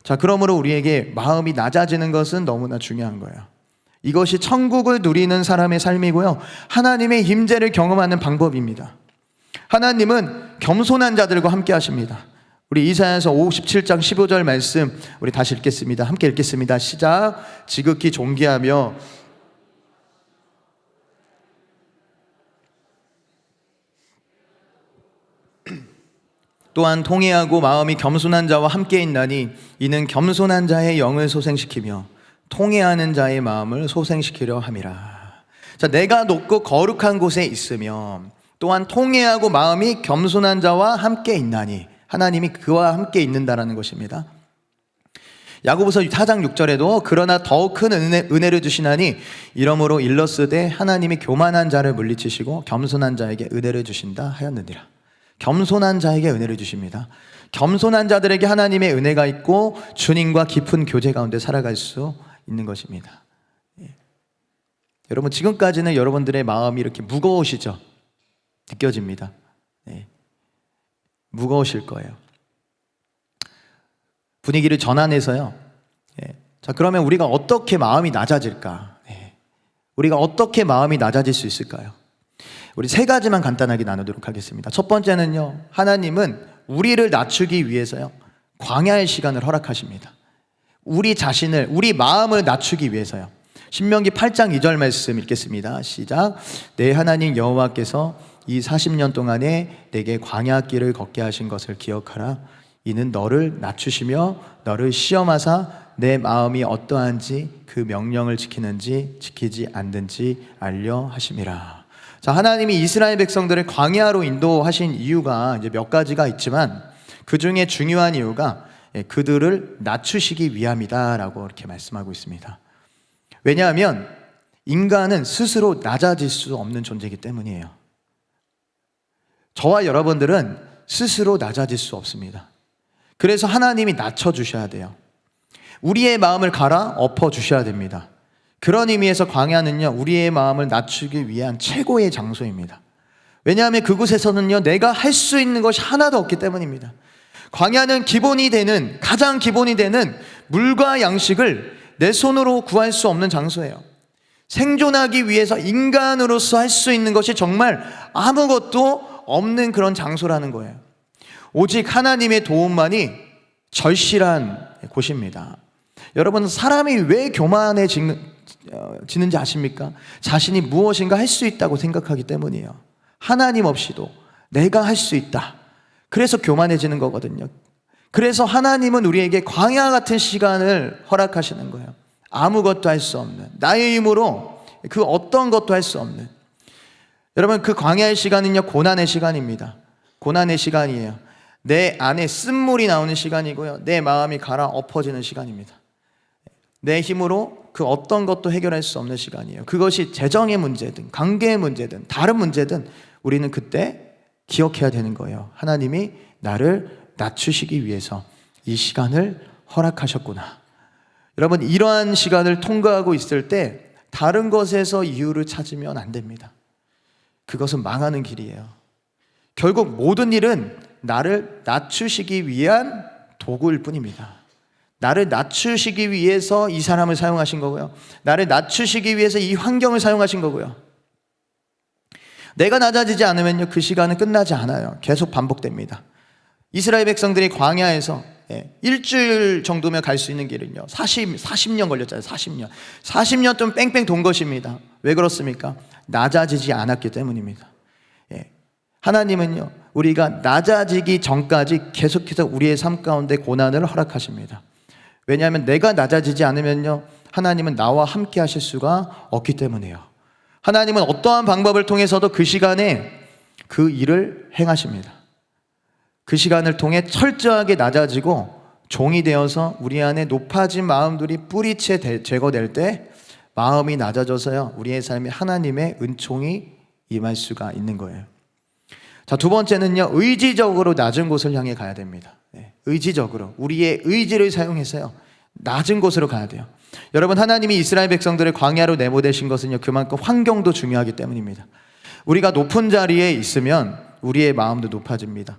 자, 그러므로 우리에게 마음이 낮아지는 것은 너무나 중요한 거예요. 이것이 천국을 누리는 사람의 삶이고요, 하나님의 임재를 경험하는 방법입니다. 하나님은 겸손한 자들과 함께 하십니다. 우리 이사야서 57장 15절 말씀 우리 다시 읽겠습니다. 함께 읽겠습니다. 시작. 지극히 존귀하며 또한 통회하고 마음이 겸손한 자와 함께 있나니 이는 겸손한 자의 영을 소생시키며 통회하는 자의 마음을 소생시키려 함이라. 자, 내가 높고 거룩한 곳에 있으며 또한 통회하고 마음이 겸손한 자와 함께 있나니, 하나님이 그와 함께 있는다라는 것입니다. 야고보서 4장 6절에도 그러나 더욱 큰 은혜를 주시나니 이러므로 일러스되 하나님이 교만한 자를 물리치시고 겸손한 자에게 은혜를 주신다 하였느니라. 겸손한 자에게 은혜를 주십니다. 겸손한 자들에게 하나님의 은혜가 있고 주님과 깊은 교제 가운데 살아갈 수 있는 것입니다. 여러분, 지금까지는 여러분들의 마음이 이렇게 무거우시죠? 느껴집니다. 무거우실 거예요. 분위기를 전환해서요. 자, 그러면 우리가 어떻게 마음이 낮아질까? 우리가 어떻게 마음이 낮아질 수 있을까요? 우리 세 가지만 간단하게 나누도록 하겠습니다. 첫 번째는요, 하나님은 우리를 낮추기 위해서요, 광야의 시간을 허락하십니다. 우리 자신을, 우리 마음을 낮추기 위해서요. 신명기 8장 2절 말씀 읽겠습니다. 시작. 내 하나님 여호와께서 이 40년 동안에 내게 광야 길을 걷게 하신 것을 기억하라. 이는 너를 낮추시며 너를 시험하사 내 마음이 어떠한지 그 명령을 지키는지 지키지 않는지 알려 하심이라. 자, 하나님이 이스라엘 백성들을 광야로 인도하신 이유가 이제 몇 가지가 있지만 그 중에 중요한 이유가 그들을 낮추시기 위함이다라고 이렇게 말씀하고 있습니다. 왜냐하면 인간은 스스로 낮아질 수 없는 존재이기 때문이에요. 저와 여러분들은 스스로 낮아질 수 없습니다. 그래서 하나님이 낮춰주셔야 돼요. 우리의 마음을 갈아 엎어주셔야 됩니다. 그런 의미에서 광야는요, 우리의 마음을 낮추기 위한 최고의 장소입니다. 왜냐하면 그곳에서는요, 내가 할 수 있는 것이 하나도 없기 때문입니다. 광야는 가장 기본이 되는 물과 양식을 내 손으로 구할 수 없는 장소예요. 생존하기 위해서 인간으로서 할 수 있는 것이 정말 아무것도 없는 그런 장소라는 거예요. 오직 하나님의 도움만이 절실한 곳입니다. 여러분, 사람이 왜 교만해지는지 아십니까? 자신이 무엇인가 할 수 있다고 생각하기 때문이에요. 하나님 없이도 내가 할 수 있다. 그래서 교만해지는 거거든요. 그래서 하나님은 우리에게 광야 같은 시간을 허락하시는 거예요. 아무것도 할 수 없는, 나의 힘으로 그 어떤 것도 할 수 없는. 여러분, 그 광야의 시간은요, 고난의 시간입니다. 고난의 시간이에요. 내 안에 쓴물이 나오는 시간이고요, 내 마음이 갈아 엎어지는 시간입니다. 내 힘으로 그 어떤 것도 해결할 수 없는 시간이에요. 그것이 재정의 문제든 관계의 문제든 다른 문제든 우리는 그때 기억해야 되는 거예요. 하나님이 나를 낮추시기 위해서 이 시간을 허락하셨구나. 여러분, 이러한 시간을 통과하고 있을 때 다른 것에서 이유를 찾으면 안 됩니다. 그것은 망하는 길이에요. 결국 모든 일은 나를 낮추시기 위한 도구일 뿐입니다. 나를 낮추시기 위해서 이 사람을 사용하신 거고요, 나를 낮추시기 위해서 이 환경을 사용하신 거고요. 내가 낮아지지 않으면요, 그 시간은 끝나지 않아요. 계속 반복됩니다. 이스라엘 백성들이 광야에서 일주일 정도면 갈 수 있는 길은요, 40년 걸렸잖아요. 40년 동안 뺑뺑 돈 것입니다. 왜 그렇습니까? 낮아지지 않았기 때문입니다. 하나님은요, 우리가 낮아지기 전까지 계속해서 우리의 삶 가운데 고난을 허락하십니다. 왜냐하면 내가 낮아지지 않으면요, 하나님은 나와 함께 하실 수가 없기 때문이에요. 하나님은 어떠한 방법을 통해서도 그 시간에 그 일을 행하십니다. 그 시간을 통해 철저하게 낮아지고 종이 되어서 우리 안에 높아진 마음들이 뿌리채 제거될 때 마음이 낮아져서요, 우리의 삶에 하나님의 은총이 임할 수가 있는 거예요. 자, 두 번째는요, 의지적으로 낮은 곳을 향해 가야 됩니다. 의지적으로 우리의 의지를 사용해서요, 낮은 곳으로 가야 돼요. 여러분, 하나님이 이스라엘 백성들을 광야로 내보내신 것은요, 그만큼 환경도 중요하기 때문입니다. 우리가 높은 자리에 있으면 우리의 마음도 높아집니다.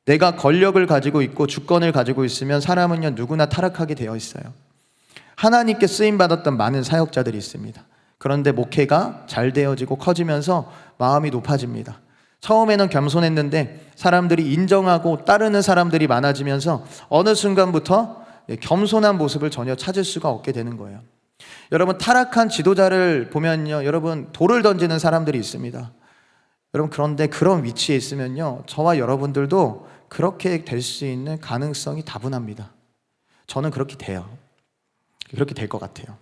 내가 권력을 가지고 있고 주권을 가지고 있으면 사람은요, 누구나 타락하게 되어 있어요. 하나님께 쓰임받았던 많은 사역자들이 있습니다. 그런데 목회가 잘 되어지고 커지면서 마음이 높아집니다. 처음에는 겸손했는데 사람들이 인정하고 따르는 사람들이 많아지면서 어느 순간부터 겸손한 모습을 전혀 찾을 수가 없게 되는 거예요. 여러분, 타락한 지도자를 보면요, 여러분, 돌을 던지는 사람들이 있습니다. 여러분, 그런데 그런 위치에 있으면요, 저와 여러분들도 그렇게 될 수 있는 가능성이 다분합니다. 저는 그렇게 돼요. 그렇게 될 것 같아요.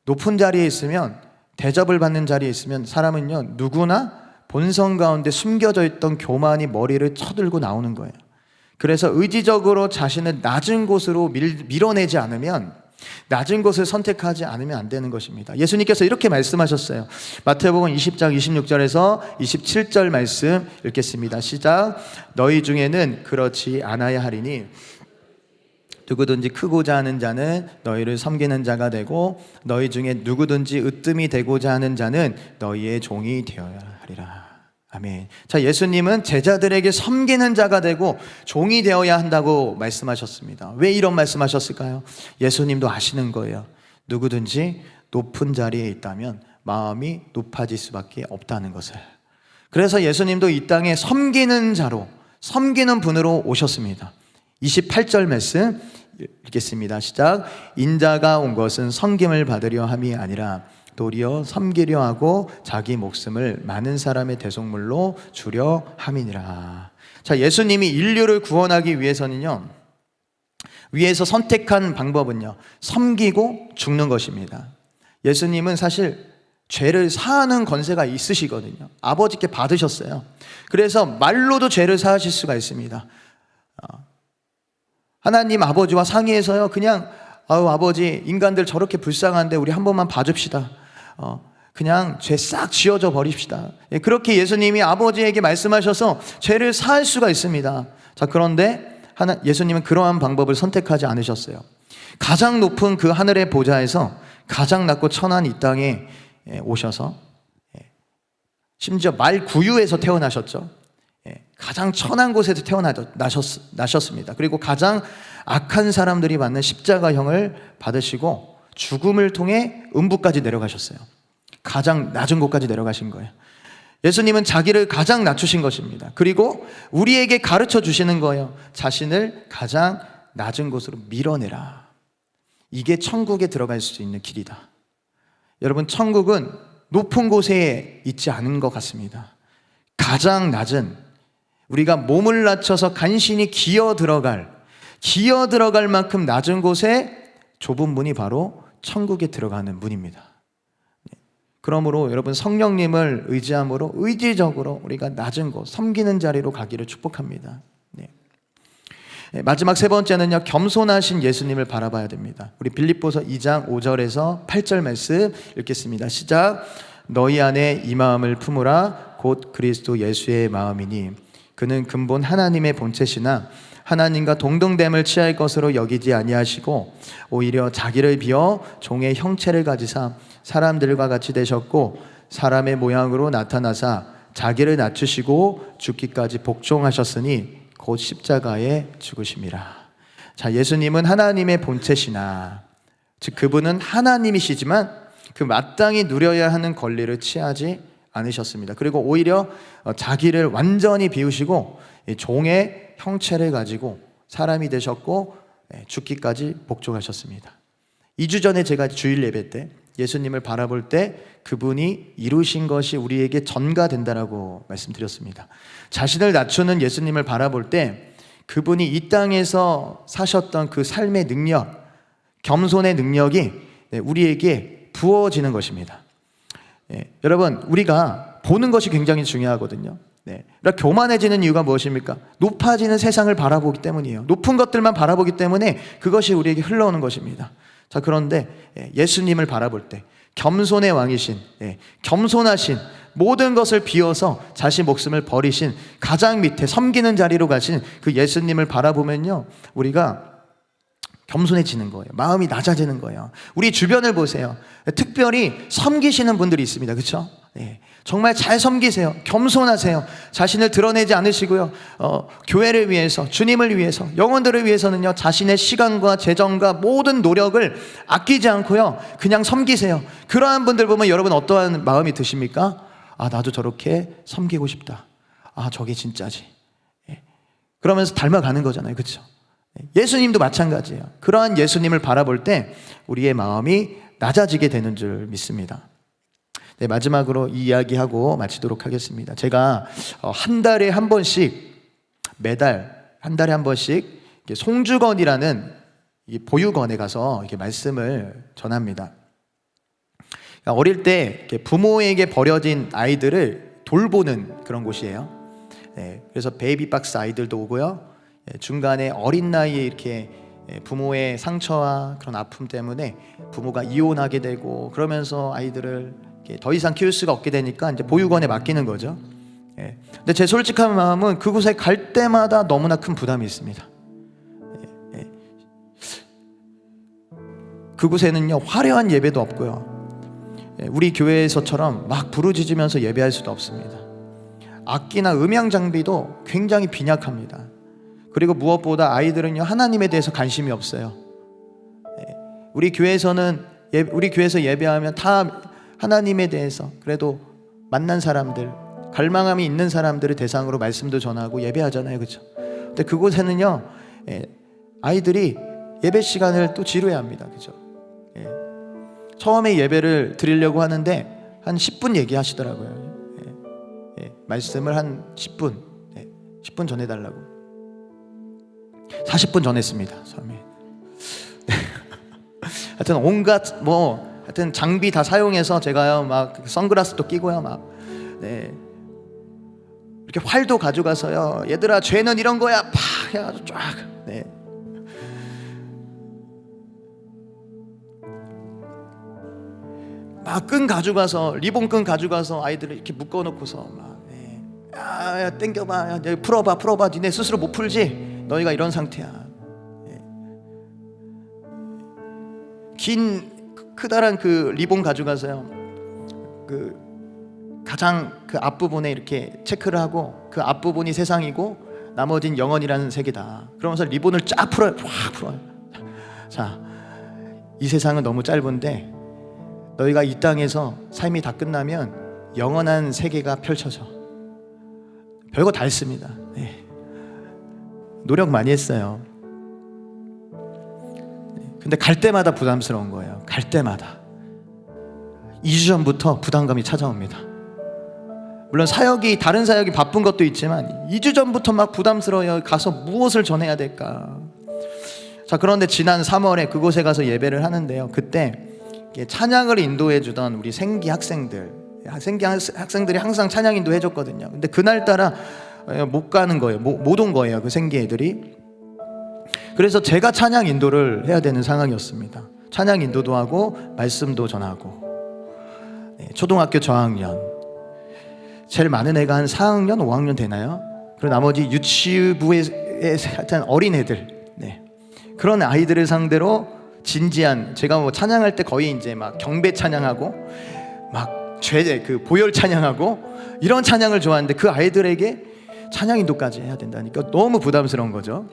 높은 자리에 있으면, 대접을 받는 자리에 있으면 사람은요, 누구나 본성 가운데 숨겨져 있던 교만이 머리를 쳐들고 나오는 거예요. 그래서 의지적으로 자신을 낮은 곳으로 밀어내지 않으면, 낮은 곳을 선택하지 않으면 안 되는 것입니다. 예수님께서 이렇게 말씀하셨어요. 마태복음 20장 26절에서 27절 말씀 읽겠습니다. 시작. 너희 중에는 그렇지 않아야 하리니 누구든지 크고자 하는 자는 너희를 섬기는 자가 되고 너희 중에 누구든지 으뜸이 되고자 하는 자는 너희의 종이 되어야 하리라. 아멘. 자, 예수님은 제자들에게 섬기는 자가 되고 종이 되어야 한다고 말씀하셨습니다. 왜 이런 말씀하셨을까요? 예수님도 아시는 거예요. 누구든지 높은 자리에 있다면 마음이 높아질 수밖에 없다는 것을. 그래서 예수님도 이 땅에 섬기는 자로, 섬기는 분으로 오셨습니다. 28절 말씀 읽겠습니다. 시작. 인자가 온 것은 섬김을 받으려 함이 아니라 도리어 섬기려 하고 자기 목숨을 많은 사람의 대속물로 주려 함이니라. 자, 예수님이 인류를 구원하기 위해서는요, 위에서 선택한 방법은요, 섬기고 죽는 것입니다. 예수님은 사실 죄를 사하는 권세가 있으시거든요. 아버지께 받으셨어요. 그래서 말로도 죄를 사하실 수가 있습니다. 하나님 아버지와 상의해서요, 그냥 아버지, 인간들 저렇게 불쌍한데 우리 한 번만 봐줍시다. 그냥 죄 싹 지어져 버립시다. 그렇게 예수님이 아버지에게 말씀하셔서 죄를 사할 수가 있습니다. 자, 그런데 예수님은 그러한 방법을 선택하지 않으셨어요. 가장 높은 그 하늘의 보좌에서 가장 낮고 천한 이 땅에 오셔서, 심지어 말구유에서 태어나셨죠. 가장 천한 곳에서 태어나셨습니다. 그리고 가장 악한 사람들이 받는 십자가형을 받으시고 죽음을 통해 음부까지 내려가셨어요. 가장 낮은 곳까지 내려가신 거예요. 예수님은 자기를 가장 낮추신 것입니다. 그리고 우리에게 가르쳐 주시는 거예요. 자신을 가장 낮은 곳으로 밀어내라. 이게 천국에 들어갈 수 있는 길이다. 여러분, 천국은 높은 곳에 있지 않은 것 같습니다. 가장 낮은, 우리가 몸을 낮춰서 간신히 기어 들어갈 만큼 낮은 곳에 좁은 문이 바로 천국에 들어가는 문입니다. 그러므로 여러분, 성령님을 의지함으로 의지적으로 우리가 낮은 곳, 섬기는 자리로 가기를 축복합니다. 마지막 세 번째는요, 겸손하신 예수님을 바라봐야 됩니다. 우리 빌립보서 2장 5절에서 8절 말씀 읽겠습니다. 시작. 너희 안에 이 마음을 품으라. 곧 그리스도 예수의 마음이니 그는 근본 하나님의 본체시나 하나님과 동등됨을 취할 것으로 여기지 아니하시고 오히려 자기를 비어 종의 형체를 가지사 사람들과 같이 되셨고 사람의 모양으로 나타나사 자기를 낮추시고 죽기까지 복종하셨으니 곧 십자가에 죽으심이라. 자, 예수님은 하나님의 본체시나, 즉 그분은 하나님이시지만 그 마땅히 누려야 하는 권리를 취하지 않으셨습니다. 그리고 오히려 자기를 완전히 비우시고 종의 형체를 가지고 사람이 되셨고 죽기까지 복종하셨습니다. 2주 전에 제가 주일 예배 때 예수님을 바라볼 때 그분이 이루신 것이 우리에게 전가된다라고 말씀드렸습니다. 자신을 낮추는 예수님을 바라볼 때 그분이 이 땅에서 사셨던 그 삶의 능력, 겸손의 능력이 우리에게 부어지는 것입니다. 여러분, 우리가 보는 것이 굉장히 중요하거든요. 그러니까 교만해지는 이유가 무엇입니까? 높아지는 세상을 바라보기 때문이에요. 높은 것들만 바라보기 때문에 그것이 우리에게 흘러오는 것입니다. 자, 그런데 예수님을 바라볼 때 겸손의 왕이신, 겸손하신, 모든 것을 비워서 자신 목숨을 버리신 가장 밑에 섬기는 자리로 가신 그 예수님을 바라보면요, 우리가 겸손해지는 거예요. 마음이 낮아지는 거예요. 우리 주변을 보세요. 특별히 섬기시는 분들이 있습니다. 그렇죠? 네. 정말 잘 섬기세요. 겸손하세요. 자신을 드러내지 않으시고요. 교회를 위해서, 주님을 위해서, 영혼들을 위해서는요, 자신의 시간과 재정과 모든 노력을 아끼지 않고요, 그냥 섬기세요. 그러한 분들 보면 여러분 어떠한 마음이 드십니까? 아, 나도 저렇게 섬기고 싶다. 아, 저게 진짜지. 예. 그러면서 닮아가는 거잖아요. 그렇죠? 예수님도 마찬가지예요. 그러한 예수님을 바라볼 때 우리의 마음이 낮아지게 되는 줄 믿습니다. 네, 마지막으로 이 이야기하고 마치도록 하겠습니다. 제가 한 달에 한 번씩, 매달 한 달에 한 번씩 송주건이라는 이 보육원에 가서 이렇게 말씀을 전합니다. 어릴 때 부모에게 버려진 아이들을 돌보는 그런 곳이에요. 네, 그래서 베이비박스 아이들도 오고요, 중간에 어린 나이에 이렇게 부모의 상처와 그런 아픔 때문에 부모가 이혼하게 되고 그러면서 아이들을 더 이상 키울 수가 없게 되니까 이제 보육원에 맡기는 거죠. 근데 제 솔직한 마음은 그곳에 갈 때마다 너무나 큰 부담이 있습니다. 그곳에는요, 화려한 예배도 없고요, 우리 교회에서처럼 막 부르짖으면서 예배할 수도 없습니다. 악기나 음향 장비도 굉장히 빈약합니다. 그리고 무엇보다 아이들은요, 하나님에 대해서 관심이 없어요. 우리 교회에서 예배하면 다 하나님에 대해서 그래도 만난 사람들, 갈망함이 있는 사람들을 대상으로 말씀도 전하고 예배하잖아요. 그렇죠? 근데 그곳에는요, 아이들이 예배 시간을 또 지루해합니다. 그렇죠? 처음에 예배를 드리려고 하는데 한 10분 얘기하시더라고요. 말씀을 한 10분 10분 전해달라고. 40분 전했습니다. 처음에. 하여튼 온갖 하여튼 장비 다 사용해서 제가요, 막 선글라스도 끼고요, 막 이렇게 활도 가져가서요, 얘들아 죄는 이런 거야 팍 해가지고 쫙. 막 끈 가져가서, 리본 끈 가져가서 아이들을 이렇게 묶어놓고서 막, 야 땡겨봐, 야 풀어봐, 니네 스스로 못 풀지, 너희가 이런 상태야. 긴 크다란 그 리본 가져가서요, 그 가장 그 앞부분에 이렇게 체크를 하고, 그 앞부분이 세상이고 나머진 영원이라는 세계다. 그러면서 리본을 쫙 풀어요. 확 풀어요. 자, 이 세상은 너무 짧은데 너희가 이 땅에서 삶이 다 끝나면 영원한 세계가 펼쳐져. 별거 다 했습니다. 노력 많이 했어요. 근데 갈 때마다 부담스러운 거예요. 갈 때마다 2주 전부터 부담감이 찾아옵니다. 물론 다른 사역이 바쁜 것도 있지만 2주 전부터 막 부담스러워요. 가서 무엇을 전해야 될까. 자, 그런데 지난 3월에 그곳에 가서 예배를 하는데요, 그때 찬양을 인도해 주던 우리 생기 학생들이 항상 찬양 인도해 줬거든요. 근데 그날따라 못 가는 거예요. 못 온 거예요, 그 생기 애들이. 그래서 제가 찬양 인도를 해야 되는 상황이었습니다. 찬양 인도도 하고 말씀도 전하고. 초등학교 저학년, 제일 많은 애가 한 4학년, 5학년 되나요? 그리고 나머지 유치부에 하여튼 어린 애들, 그런 아이들을 상대로 진지한, 제가 찬양할 때 거의 이제 막 경배 찬양하고 막 그 보혈 찬양하고 이런 찬양을 좋아하는데 그 아이들에게 찬양 인도까지 해야 된다니까 너무 부담스러운 거죠.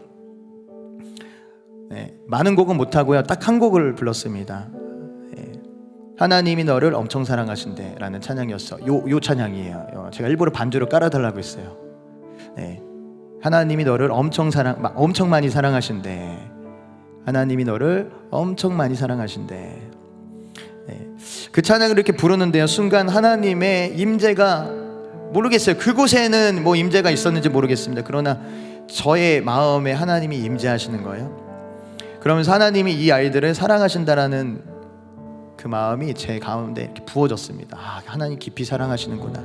많은 곡은 못하고요, 딱 한 곡을 불렀습니다. 하나님이 너를 엄청 사랑하신대 라는 찬양이었어. 요 찬양이에요. 제가 일부러 반주로 깔아달라고 했어요. 하나님이 너를 엄청 많이 사랑하신대. 하나님이 너를 엄청 많이 사랑하신대. 그 찬양을 이렇게 부르는데요, 순간 하나님의 임재가, 모르겠어요, 그곳에는 뭐 임재가 있었는지 모르겠습니다. 그러나 저의 마음에 하나님이 임재하시는 거예요. 그러면서 하나님이 이 아이들을 사랑하신다라는 그 마음이 제 가운데 이렇게 부어졌습니다. 아, 하나님 깊이 사랑하시는구나.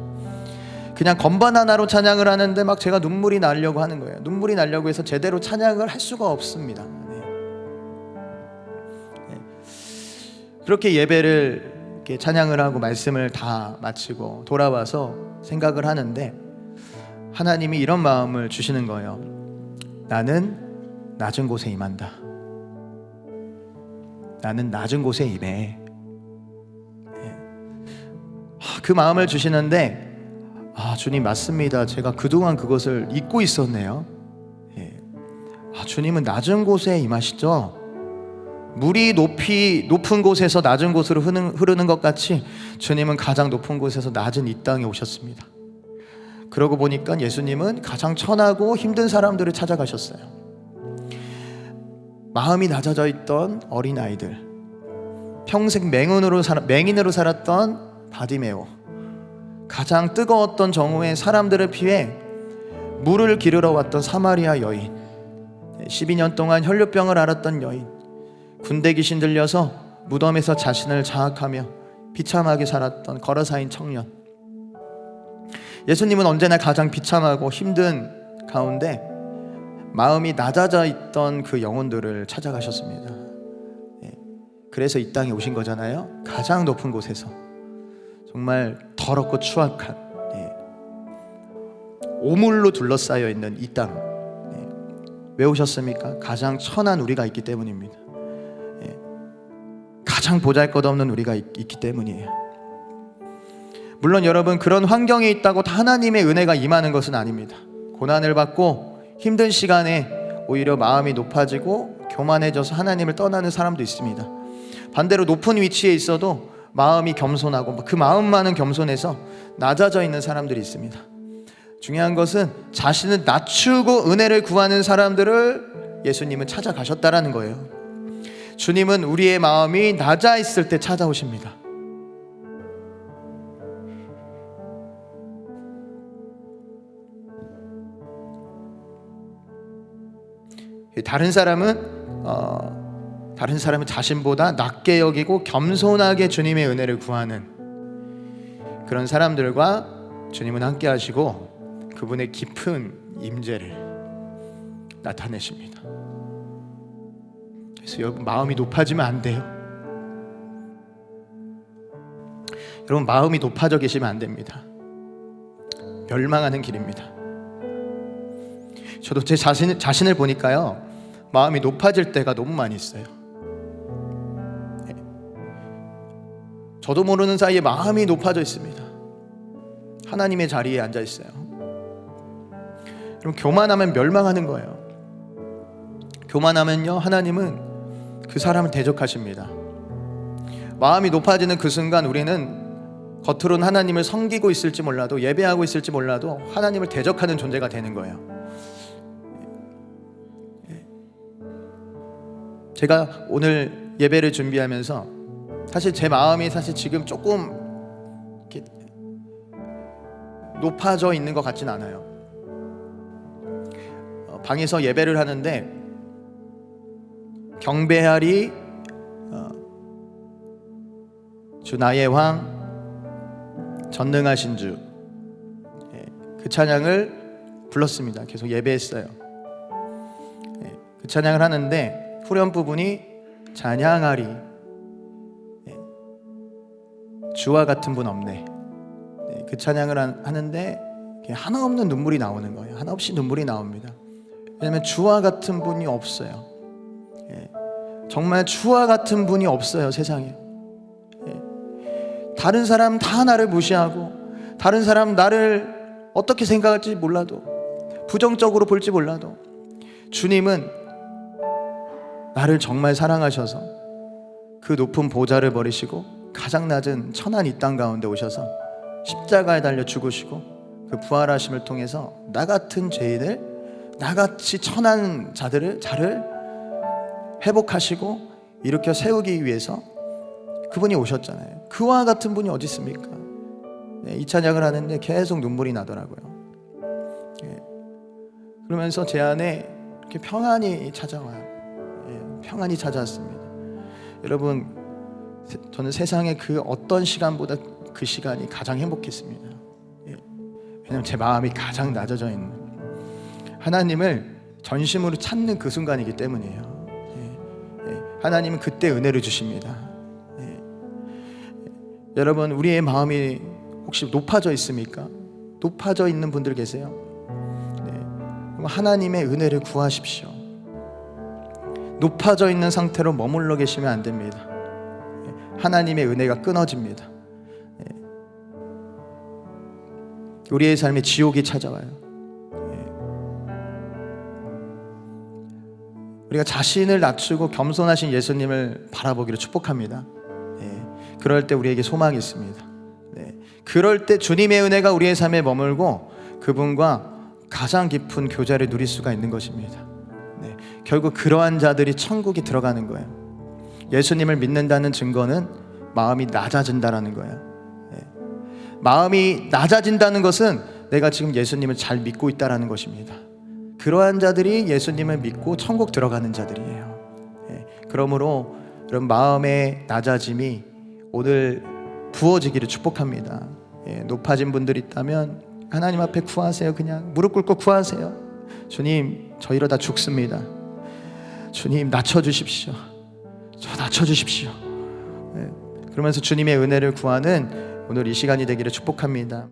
그냥 건반 하나로 찬양을 하는데 막 제가 눈물이 나려고 하는 거예요. 눈물이 나려고 해서 제대로 찬양을 할 수가 없습니다. 그렇게 예배를 이렇게 찬양을 하고 말씀을 다 마치고 돌아와서 생각을 하는데 하나님이 이런 마음을 주시는 거예요. 나는 낮은 곳에 임한다. 나는 낮은 곳에 임해. 그 마음을 주시는데 주님 맞습니다. 제가 그동안 그것을 잊고 있었네요. 주님은 낮은 곳에 임하시죠. 물이 높은 곳에서 낮은 곳으로 흐르는 것 같이 주님은 가장 높은 곳에서 낮은 이 땅에 오셨습니다. 그러고 보니까 예수님은 가장 천하고 힘든 사람들을 찾아가셨어요. 마음이 낮아져 있던 어린아이들, 평생 맹인으로 살았던 바디메오, 가장 뜨거웠던 정오에 사람들을 피해 물을 기르러 왔던 사마리아 여인, 12년 동안 혈류병을 앓았던 여인, 군대 귀신 들려서 무덤에서 자신을 자학하며 비참하게 살았던 거라사인 청년. 예수님은 언제나 가장 비참하고 힘든 가운데 마음이 낮아져 있던 그 영혼들을 찾아가셨습니다. 그래서 이 땅에 오신 거잖아요. 가장 높은 곳에서 정말 더럽고 추악한 오물로 둘러싸여 있는 이 땅. 왜 오셨습니까? 가장 천한 우리가 있기 때문입니다. 가장 보잘것없는 우리가 있기 때문이에요. 물론 여러분, 그런 환경에 있다고 다 하나님의 은혜가 임하는 것은 아닙니다. 고난을 받고 힘든 시간에 오히려 마음이 높아지고 교만해져서 하나님을 떠나는 사람도 있습니다. 반대로 높은 위치에 있어도 마음이 겸손하고 그 마음만은 겸손해서 낮아져 있는 사람들이 있습니다. 중요한 것은 자신을 낮추고 은혜를 구하는 사람들을 예수님은 찾아가셨다라는 거예요. 주님은 우리의 마음이 낮아 있을 때 찾아오십니다. 다른 사람은 자신보다 낮게 여기고 겸손하게 주님의 은혜를 구하는 그런 사람들과 주님은 함께 하시고 그분의 깊은 임재를 나타내십니다. 그래서 여러분, 마음이 높아지면 안 돼요. 여러분, 마음이 높아져 계시면 안 됩니다. 멸망하는 길입니다. 저도 제 자신을 보니까요, 마음이 높아질 때가 너무 많이 있어요. 저도 모르는 사이에 마음이 높아져 있습니다. 하나님의 자리에 앉아 있어요. 그럼 교만하면 멸망하는 거예요. 교만하면요, 하나님은 그 사람을 대적하십니다. 마음이 높아지는 그 순간 우리는 겉으로는 하나님을 섬기고 있을지 몰라도, 예배하고 있을지 몰라도 하나님을 대적하는 존재가 되는 거예요. 제가 오늘 예배를 준비하면서 사실 제 마음이 지금 조금 이렇게 높아져 있는 것 같진 않아요. 방에서 예배를 하는데 경배하리 주 나의 왕 전능하신 주, 그 찬양을 불렀습니다. 계속 예배했어요. 그 찬양을 하는데 후렴 부분이 찬양하리 주와 같은 분 없네. 그 찬양을 하는데 하나 없는 눈물이 나오는 거예요. 하나 없이 눈물이 나옵니다. 왜냐하면 주와 같은 분이 없어요. 정말 주와 같은 분이 없어요, 세상에. 다른 사람 다 나를 무시하고, 다른 사람 나를 어떻게 생각할지 몰라도, 부정적으로 볼지 몰라도, 주님은 나를 정말 사랑하셔서 그 높은 보좌를 버리시고 가장 낮은 천한 이 땅 가운데 오셔서 십자가에 달려 죽으시고 그 부활하심을 통해서 나 같은 죄인을, 나같이 천한 자를 회복하시고 일으켜 세우기 위해서 그분이 오셨잖아요. 그와 같은 분이 어디 있습니까? 이 찬양을 하는데 계속 눈물이 나더라고요. 그러면서 제 안에 이렇게 평안이 찾아와요. 평안이 찾아왔습니다. 여러분, 저는 세상의 그 어떤 시간보다 그 시간이 가장 행복했습니다. 왜냐하면 제 마음이 가장 낮아져 있는, 하나님을 전심으로 찾는 그 순간이기 때문이에요. 하나님은 그때 은혜를 주십니다. 여러분, 우리의 마음이 혹시 높아져 있습니까? 높아져 있는 분들 계세요? 네. 그럼 하나님의 은혜를 구하십시오. 높아져 있는 상태로 머물러 계시면 안 됩니다. 하나님의 은혜가 끊어집니다. 우리의 삶에 지옥이 찾아와요. 우리가 자신을 낮추고 겸손하신 예수님을 바라보기를 축복합니다. 그럴 때 우리에게 소망이 있습니다. 그럴 때 주님의 은혜가 우리의 삶에 머물고 그분과 가장 깊은 교제를 누릴 수가 있는 것입니다. 결국 그러한 자들이 천국에 들어가는 거예요. 예수님을 믿는다는 증거는 마음이 낮아진다라는 거예요. 마음이 낮아진다는 것은 내가 지금 예수님을 잘 믿고 있다라는 것입니다. 그러한 자들이 예수님을 믿고 천국 들어가는 자들이에요. 그러므로 이런 마음의 낮아짐이 오늘 부어지기를 축복합니다. 높아진 분들이 있다면 하나님 앞에 구하세요. 그냥 무릎 꿇고 구하세요. 주님, 저 이러다 죽습니다. 주님, 낮춰주십시오. 저 낮춰주십시오. 그러면서 주님의 은혜를 구하는 오늘 이 시간이 되기를 축복합니다.